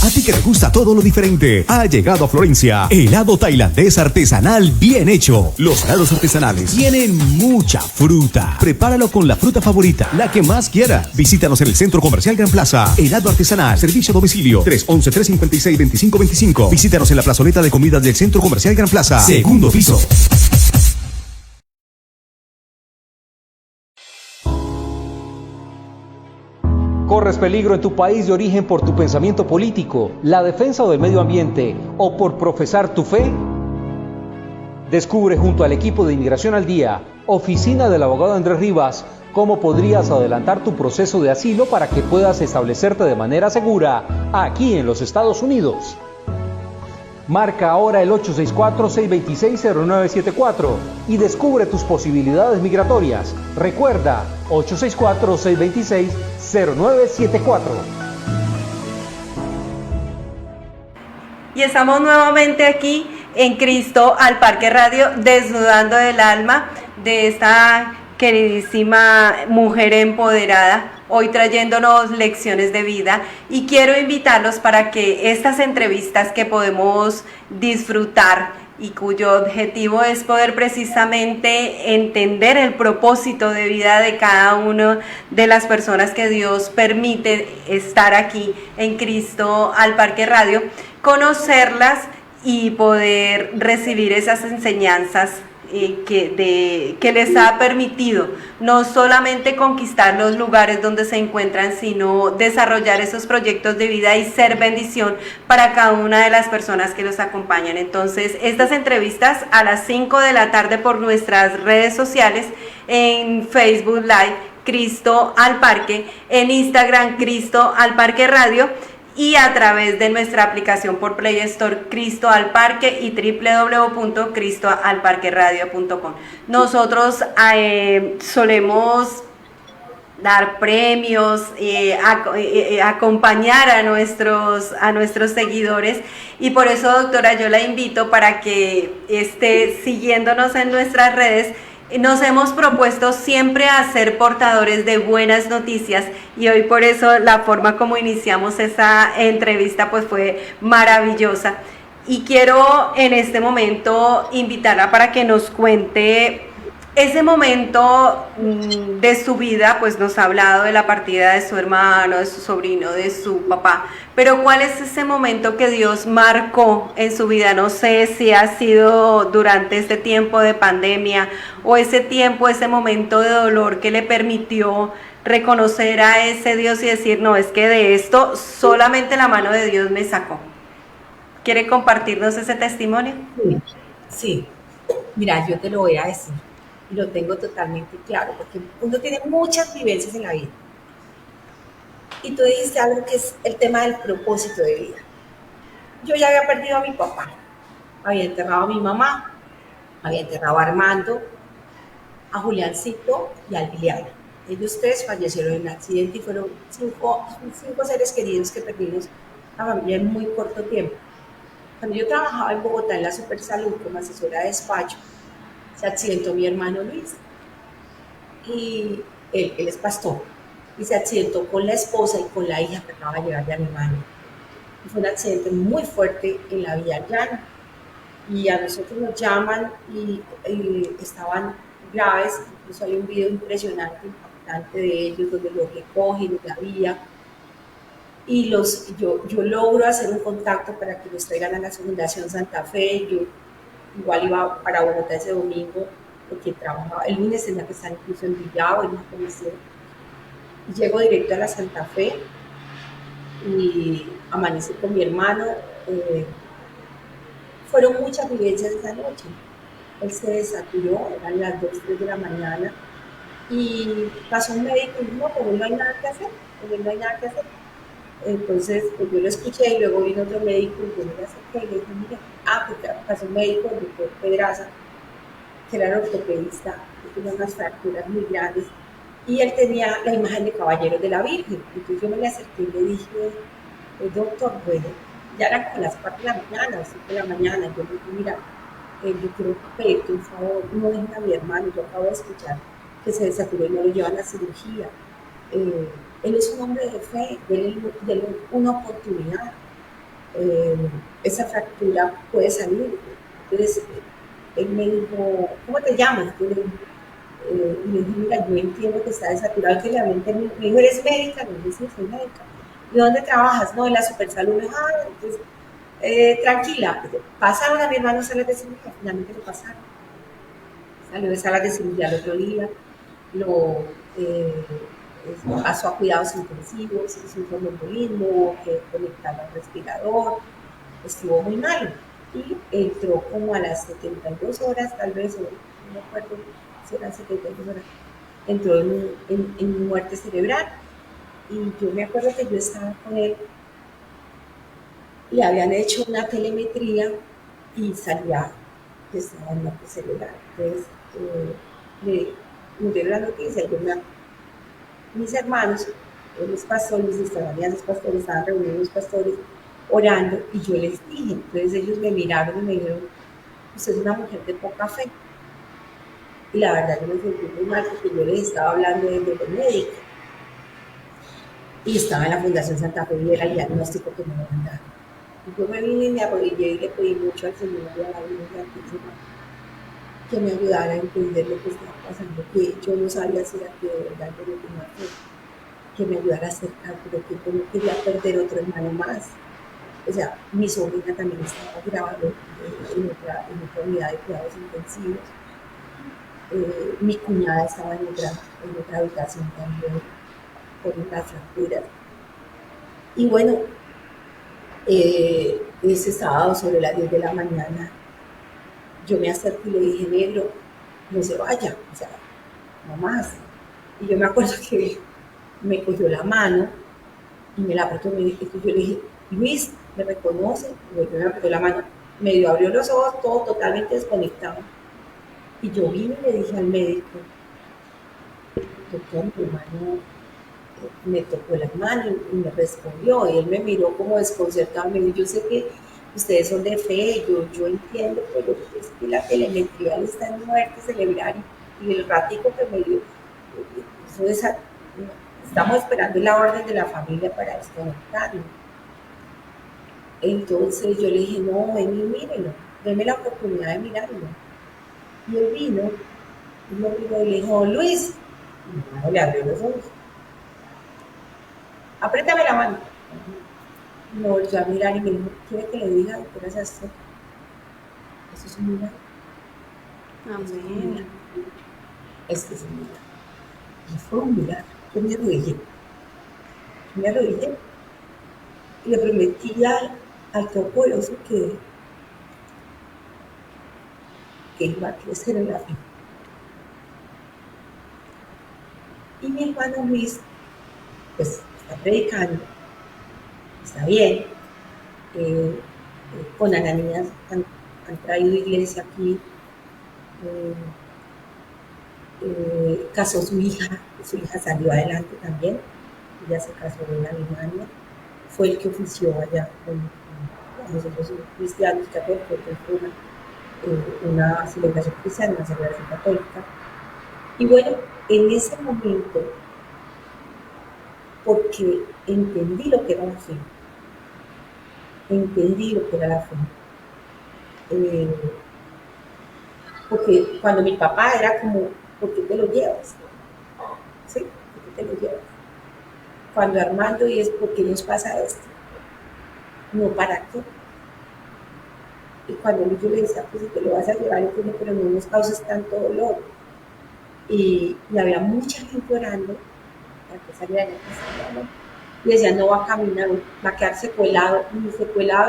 ¿Ha ti que te gusta todo lo diferente, ha llegado a Florencia helado tailandés artesanal bien hecho. Los helados artesanales tienen mucha fruta. Prepáralo con la fruta favorita, la que más quieras. Visítanos en el Centro Comercial Gran Plaza. Helado artesanal, servicio a domicilio 311-356-2525. Visítanos en la plazoleta de comidas del Centro Comercial Gran Plaza, segundo piso. ¿Corres peligro en tu país de origen por tu pensamiento político, la defensa del medio ambiente o por profesar tu fe? Descubre junto al equipo de Inmigración al Día, oficina del abogado Andrés Rivas, cómo podrías adelantar tu proceso de asilo para que puedas establecerte de manera segura aquí en los Estados Unidos. Marca ahora el 864-626-0974 y descubre tus posibilidades migratorias. Recuerda, 864-626-0974. Y estamos nuevamente aquí en Cristo al Parque Radio, desnudando el alma de esta queridísima mujer empoderada, hoy trayéndonos lecciones de vida, y quiero invitarlos para que estas entrevistas que podemos disfrutar y cuyo objetivo es poder precisamente entender el propósito de vida de cada una de las personas que Dios permite estar aquí en Cristo al Parque Radio, conocerlas y poder recibir esas enseñanzas que les ha permitido no solamente conquistar los lugares donde se encuentran, sino desarrollar esos proyectos de vida y ser bendición para cada una de las personas que los acompañan. Entonces, estas entrevistas a las 5 de la tarde por nuestras redes sociales, en Facebook Live, Cristo al Parque, en Instagram, Cristo al Parque Radio, y a través de nuestra aplicación por Play Store, Cristo al Parque, y www.cristoalparqueradio.com. Nosotros solemos dar premios, acompañar a nuestros seguidores, y por eso, doctora, yo la invito para que esté siguiéndonos en nuestras redes. Nos hemos propuesto siempre a ser portadores de buenas noticias, y hoy por eso la forma como iniciamos esa entrevista pues fue maravillosa, y quiero en este momento invitarla para que nos cuente ese momento de su vida. Pues nos ha hablado de la partida de su hermano, de su sobrino, de su papá, pero ¿cuál es ese momento que Dios marcó en su vida? No sé si ha sido durante este tiempo de pandemia o ese momento de dolor que le permitió reconocer a ese Dios y decir, no, es que de esto solamente la mano de Dios me sacó. ¿Quiere compartirnos ese testimonio? Sí. Mira, yo te lo voy a decir. Y lo tengo totalmente claro, porque uno tiene muchas vivencias en la vida. Y tú dijiste algo que es el tema del propósito de vida. Yo ya había perdido a mi papá, había enterrado a mi mamá, había enterrado a Armando, a Juliancito y a Liliana. Ellos tres fallecieron en un accidente y fueron cinco seres queridos que perdimos a familia en muy corto tiempo. Cuando yo trabajaba en Bogotá en la Supersalud como asesora de despacho, se accidentó mi hermano Luis, y él es pastor, y se accidentó con la esposa y con la hija que acaba de llegar de Alemania. Y fue un accidente muy fuerte en la Vía Llana, y a nosotros nos llaman y estaban graves. Incluso hay un video impresionante, impactante de ellos, donde los recogen en la vía, y yo logro hacer un contacto para que los traigan a la Fundación Santa Fe. Yo igual iba para Bogotá ese domingo, porque trabajaba, el lunes tenía que estar incluso en Villavo, en una comisión, y llego directo a la Santa Fe, y amanecí con mi hermano. Fueron muchas vivencias esa noche. Él se desaturó, eran las 2, 3 de la mañana, y pasó un médico y dijo, no, pues no hay nada que hacer, Entonces, pues yo lo escuché, y luego vino otro médico y yo me le acerqué y le dije, mira, porque pasó un médico, el doctor Pedraza, que era el ortopedista, que tenía unas fracturas muy grandes, y él tenía la imagen de Caballeros de la Virgen. Entonces yo me le acerqué y le dije, doctor, bueno, ya eran como las 4 de la mañana, o 5 de la mañana, yo le dije, mira, yo quiero pedirte un favor, no dejen a mi hermano, yo acabo de escuchar que se desaturó y no lo llevan a cirugía. Él es un hombre de fe, denle una oportunidad. esa fractura puede salir. Entonces, él me dijo, ¿cómo te llamas? Yo le dije, y le dije, mira, yo entiendo que está desaturado, que le hablé en términos, me dijo, ¿eres médica? No, yo sí, soy médica. ¿Y dónde trabajas? No, en la Supersalud. Me dijo, entonces, tranquila, pasaron a mi hermano a salas de cirugía, finalmente lo pasaron. Salió de salas de cirugía el otro día, lo pasó a cuidados intensivos, hizo un tromboembolismo, hubo que conectarlo al respirador, estuvo muy mal. Y entró como a las 72 horas, tal vez, no me acuerdo si eran 72 horas, entró en muerte cerebral. Y yo me acuerdo que yo estaba con él, le habían hecho una telemetría y salía que estaba en muerte cerebral. Entonces, me dieron la noticia, mis hermanos, los pastores, los pastores, estaban reunidos los pastores, orando, y yo les dije, entonces ellos me miraron y me dijeron, usted es una mujer de poca fe. Y la verdad yo me sentí muy mal porque yo les estaba hablando desde los médicos. Y estaba en la Fundación Santa Fe y era el diagnóstico que me habían dado. Y yo me vine y me arrodillé y le pedí mucho al Señor y a la Virgen Santísima que me ayudara a entender lo que estaba pasando, que yo no sabía si era que de verdad yo no tenía fe, que me ayudara a acercar, pero que yo no quería perder otro hermano más. O sea, mi sobrina también estaba grabando en otra unidad de cuidados intensivos. Mi cuñada estaba en otra habitación también, con unas fracturas. Y bueno, ese sábado sobre las 10 de la mañana, yo me acerqué y le dije, negro, no se vaya, o sea, no más. Y yo me acuerdo que me cogió la mano y me la apretó, y yo le dije, Luis, ¿me reconoce? Y me apretó la mano, medio abrió los ojos, todo totalmente desconectado. Y yo vine y le dije al médico, doctor, mi hermano me tocó la mano y me respondió, y él me miró como desconcertado, me dijo, yo sé que ustedes son de fe, yo entiendo, pero es que la telemetría le está en muerte cerebral, y el ratico que me dio, estamos esperando la orden de la familia para desconectarlo. Entonces yo le dije, no, ven y mírelo, denme la oportunidad de mirarlo. Y él vino, y me miró y le dijo, Luis, y mi hermano le abrió los ojos, apriétame la mano. Me volvió a mirar y me dijo, ¿quiere que le diga, doctora Sastre? Eso es un milagro. Amén. Este es un milagro. Y fue un milagro. Yo me arrodillé y le prometí al Todopoderoso que iba a crecer en la fe. Y mi hermano Luis, pues, está predicando, está bien. Con Ananías han traído iglesia aquí. Casó su hija salió adelante también. Ella se casó en Alemania. Fue el que ofició allá con nosotros cristianos católicos, que fue una celebración cristiana, una celebración católica. Y bueno, en ese momento, porque entendí lo que era la fe, porque cuando mi papá era como, ¿por qué te lo llevas? ¿Sí? ¿Por qué te lo llevas? Cuando Armando, y es, ¿por qué nos pasa esto? No, ¿para qué? Y cuando yo le decía, pues si te lo vas a llevar, entiendo, pero no nos causes tanto dolor. Y había mucha gente orando para que saliera de casa, ¿no? Y decía, no va a caminar, va a quedar secuelado,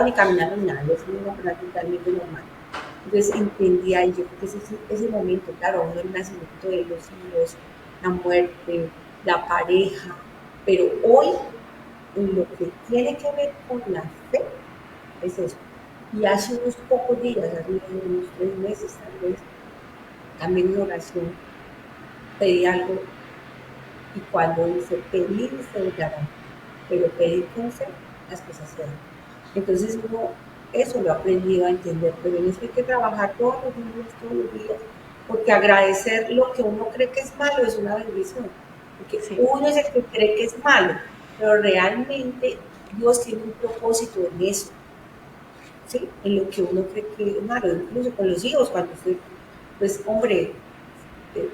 ni caminando ni nada, es una persona totalmente normal. Entonces entendía, y yo creo que ese momento, claro, uno, el nacimiento de los hijos, la muerte, la pareja, pero hoy, en lo que tiene que ver con la fe, es eso. Y hace unos pocos días, hace unos 3 meses tal vez, también en oración, pedí algo, y cuando dice pedir se dará, pero pedir con fe, las cosas se dan. Entonces uno, eso lo ha aprendido a entender, pero en eso hay que trabajar todos los días, porque agradecer lo que uno cree que es malo es una bendición, porque sí, uno es el que cree que es malo, pero realmente Dios tiene un propósito en eso, ¿sí? En lo que uno cree que es malo, incluso con los hijos, cuando usted, pues hombre,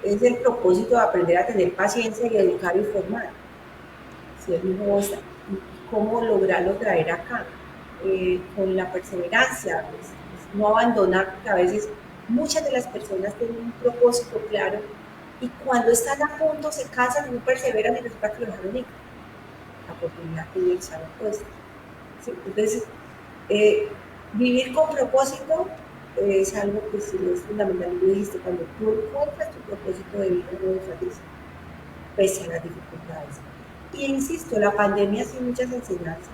es el propósito de aprender a tener paciencia y educar y formar. Si el hijo está, ¿cómo lograrlo traer acá? Con la perseverancia, pues, no abandonar, porque a veces muchas de las personas tienen un propósito claro y cuando están a punto se casan y no perseveran y resulta que lo dejaron ir. La oportunidad que ellos se han puesto. ¿Sí? Entonces, vivir con propósito es algo que sí es fundamental. Tú dijiste, cuando tú encuentras tu propósito de vida, no es feliz, pese a las dificultades. Y insisto, la pandemia sí muchas enseñanzas.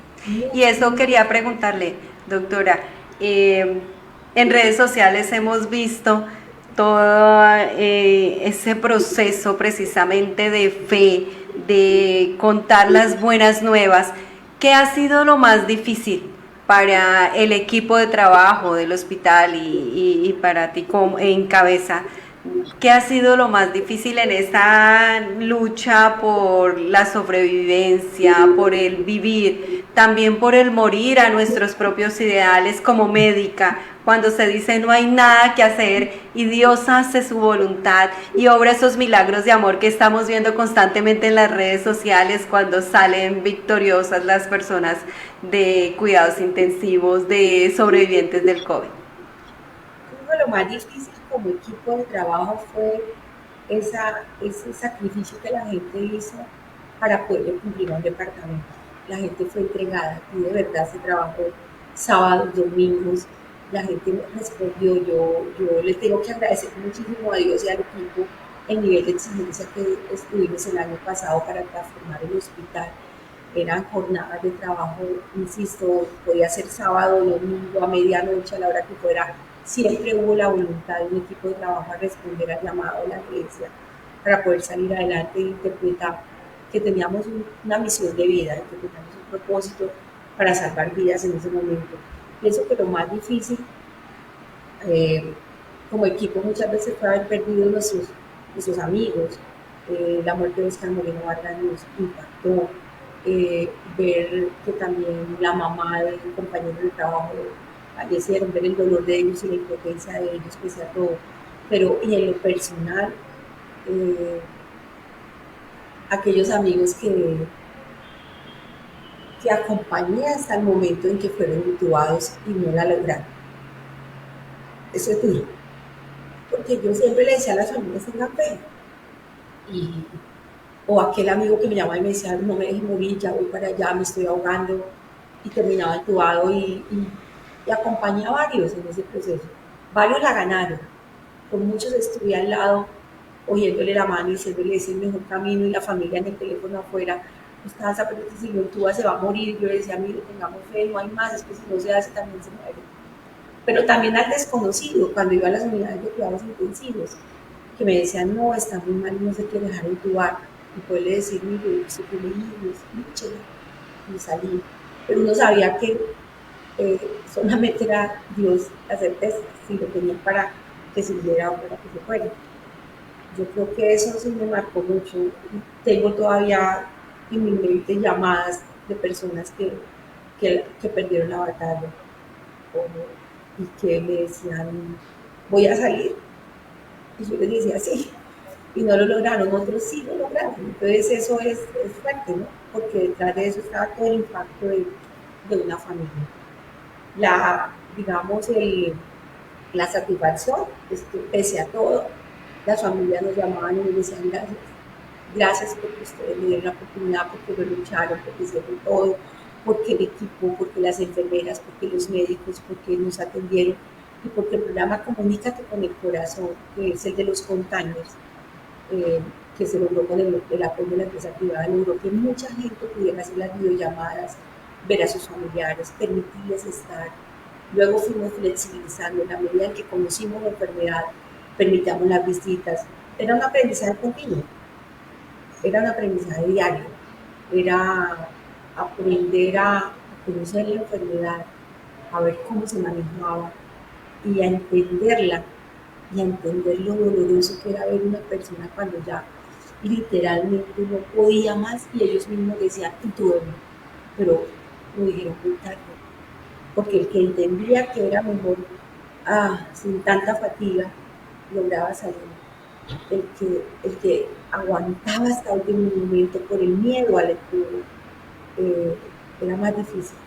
Y eso quería preguntarle, doctora, en redes sociales hemos visto todo ese proceso precisamente de fe, de contar las buenas nuevas. ¿Qué ha sido lo más difícil para el equipo de trabajo del hospital y para ti como en cabeza? ¿Qué ha sido lo más difícil en esta lucha por la sobrevivencia, por el vivir, también por el morir a nuestros propios ideales como médica? Cuando se dice no hay nada que hacer y Dios hace su voluntad y obra esos milagros de amor que estamos viendo constantemente en las redes sociales cuando salen victoriosas las personas de cuidados intensivos, de sobrevivientes del COVID. Lo más difícil como equipo de trabajo fue ese sacrificio que la gente hizo para poder cumplir un departamento. La gente fue entregada y de verdad se trabajó sábados, domingos, la gente respondió. Yo le tengo que agradecer muchísimo a Dios y al equipo el nivel de exigencia que estuvimos el año pasado para transformar el hospital. Eran jornadas de trabajo, insisto, podía ser sábado, domingo, a medianoche, a la hora que fuera. Siempre hubo la voluntad de un equipo de trabajo a responder al llamado de la iglesia para poder salir adelante e interpretar que teníamos una misión de vida, que teníamos un propósito para salvar vidas en ese momento. Pienso que lo más difícil como equipo muchas veces fue haber perdido nuestros amigos. La muerte de Oscar Moreno Vargas nos impactó. Ver que también la mamá del compañero de trabajo fallecieron, ver el dolor de ellos y la impotencia de ellos, pese a todo. Pero, y en lo personal, aquellos amigos que acompañé hasta el momento en que fueron intubados y no la lograron. Eso es duro. Porque yo siempre le decía a las familias, tengan fe. O aquel amigo que me llamaba y me decía, no me dejes morir, ya voy para allá, me estoy ahogando, y terminaba entubado y acompañé a varios en ese proceso. Varios la ganaron, con muchos estuve al lado, cogiéndole la mano y diciéndole ese es el mejor camino, y la familia en el teléfono afuera, estás a perder, si lo entubas se va a morir. Yo le decía, mire, tengamos fe, no hay más, es que si no se hace también se muere. Pero también al desconocido, cuando iba a las unidades de cuidados intensivos, que me decían, no, está muy mal, no se quiere dejar entubar. Y poderle decir, mire, yo soy escúchela, y salí. Pero uno sabía que solamente era Dios la certeza, si lo tenía para que se hubiera o para que se fuera. Yo creo que eso sí me marcó mucho. Tengo todavía en mi mente llamadas de personas que perdieron la batalla y que me decían, voy a salir. Y yo les decía, sí. Y no lo lograron, otros sí lo lograron. Entonces eso es fuerte, ¿no? Porque detrás de eso estaba todo el impacto de una familia. Digamos, la satisfacción es que pese a todo, las familias nos llamaban y nos decían gracias. Gracias porque ustedes me dieron la oportunidad, porque lo lucharon, porque hicieron todo, porque el equipo, porque las enfermeras, porque los médicos, porque nos atendieron y porque el programa Comunícate con el Corazón, que es el de los containers, que se logró con el apoyo de la empresa privada, logró que mucha gente pudiera hacer las videollamadas, ver a sus familiares, permitirles estar. Luego fuimos flexibilizando en la medida en que conocimos la enfermedad, permitíamos las visitas. Era un aprendizaje continuo, era un aprendizaje diario, era aprender a conocer la enfermedad, a ver cómo se manejaba y a entenderla, y a entender lo doloroso que era ver una persona cuando ya literalmente no podía más y ellos mismos decían, intúbenme, pero lo dijeron muy tarde. porque el que entendía que era mejor sin tanta fatiga lograba salir. El que aguantaba hasta el último momento por el miedo al estudio era más difícil.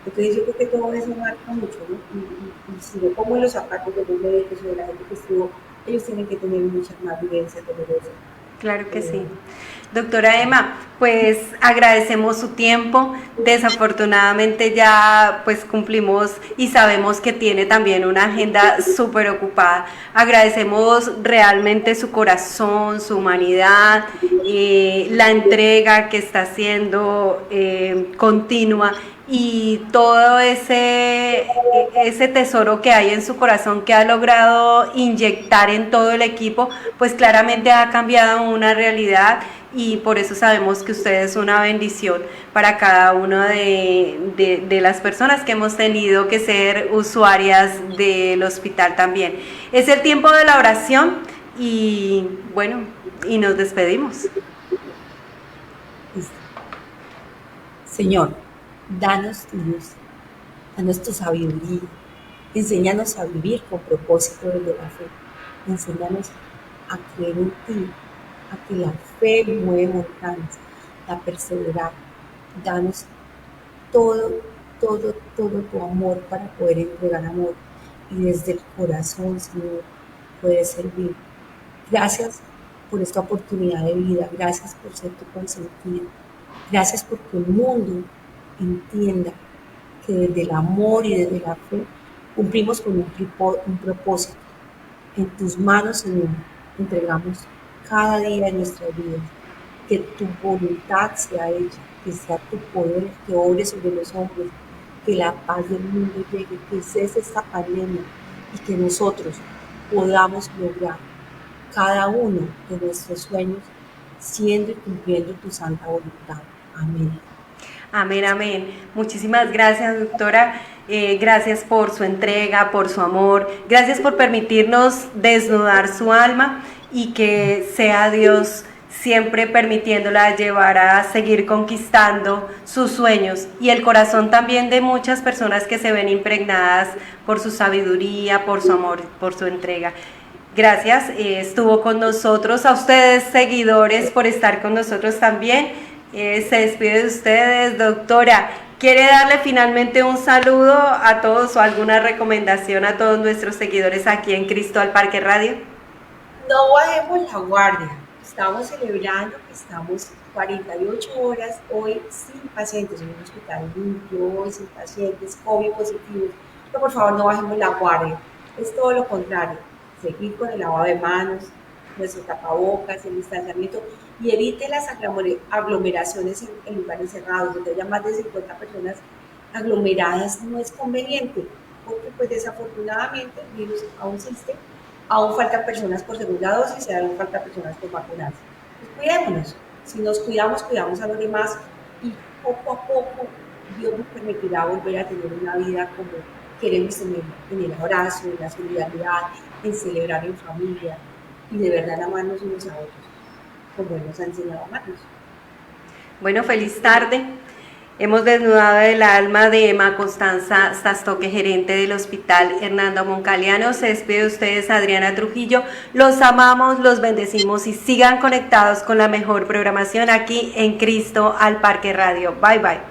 Entonces yo creo que todo eso marca mucho, ¿no? Y si yo pongo los zapatos de los médicos o de la gente que estuvo, ellos tienen que tener muchas más vivencias dolorosas. Claro que sí. Doctora Emma, pues agradecemos su tiempo. Desafortunadamente ya pues cumplimos y sabemos que tiene también una agenda súper ocupada. Agradecemos realmente su corazón, su humanidad, la entrega que está haciendo continua y todo ese tesoro que hay en su corazón que ha logrado inyectar en todo el equipo, pues claramente ha cambiado una realidad y por eso sabemos que usted es una bendición para cada una de las personas que hemos tenido que ser usuarias del hospital también. Es el tiempo de la oración y bueno, y nos despedimos. Señor, danos tu luz, danos tu sabiduría, enséñanos a vivir con propósito desde la fe, enséñanos a creer en ti, a que la fe mueve montañas, a perseverar, danos todo tu amor para poder entregar amor y desde el corazón, Señor, poder servir. Gracias por esta oportunidad de vida, gracias por ser tu consentido, gracias porque el mundo entienda que desde el amor y desde la fe cumplimos con un propósito. En tus manos, Señor, entregamos cada día de nuestra vida. Que tu voluntad sea hecha, que sea tu poder que obre sobre los hombres, que la paz del mundo llegue, que cese esta pandemia y que nosotros podamos lograr cada uno de nuestros sueños siendo y cumpliendo tu santa voluntad. Amén. Amén, amén. Muchísimas gracias, doctora. Gracias por su entrega, por su amor. Gracias por permitirnos desnudar su alma y que sea Dios siempre permitiéndola llevar a seguir conquistando sus sueños y el corazón también de muchas personas que se ven impregnadas por su sabiduría, por su amor, por su entrega. Gracias, estuvo con nosotros, a ustedes seguidores por estar con nosotros también. Se despide de ustedes, doctora. ¿Quiere darle finalmente un saludo a todos o alguna recomendación a todos nuestros seguidores aquí en Cristo al Parque Radio? No bajemos la guardia. Estamos celebrando que estamos 48 horas hoy sin pacientes, en un hospital limpio, hoy sin pacientes COVID positivos. Pero por favor no bajemos la guardia. Es todo lo contrario. Seguir con el lavado de manos, nuestro tapabocas, el distanciamiento y evite las aglomeraciones en lugares cerrados, donde haya más de 50 personas aglomeradas. No es conveniente, porque pues desafortunadamente el virus aún existe, aún faltan personas por segunda dosis y aún faltan personas por vacunarse. Pues cuidémonos, si nos cuidamos, cuidamos a los demás y poco a poco Dios nos permitirá volver a tener una vida como queremos tener, en el abrazo, en la solidaridad, en celebrar en familia y de verdad amarnos unos a otros, como Él nos ha enseñado a amarnos. Bueno, feliz tarde. Hemos desnudado el alma de Emma Constanza Sastoque, gerente del Hospital Hernando Moncaliano. Se despide de ustedes Adriana Trujillo. Los amamos, los bendecimos y sigan conectados con la mejor programación aquí en Cristo al Parque Radio. Bye, bye.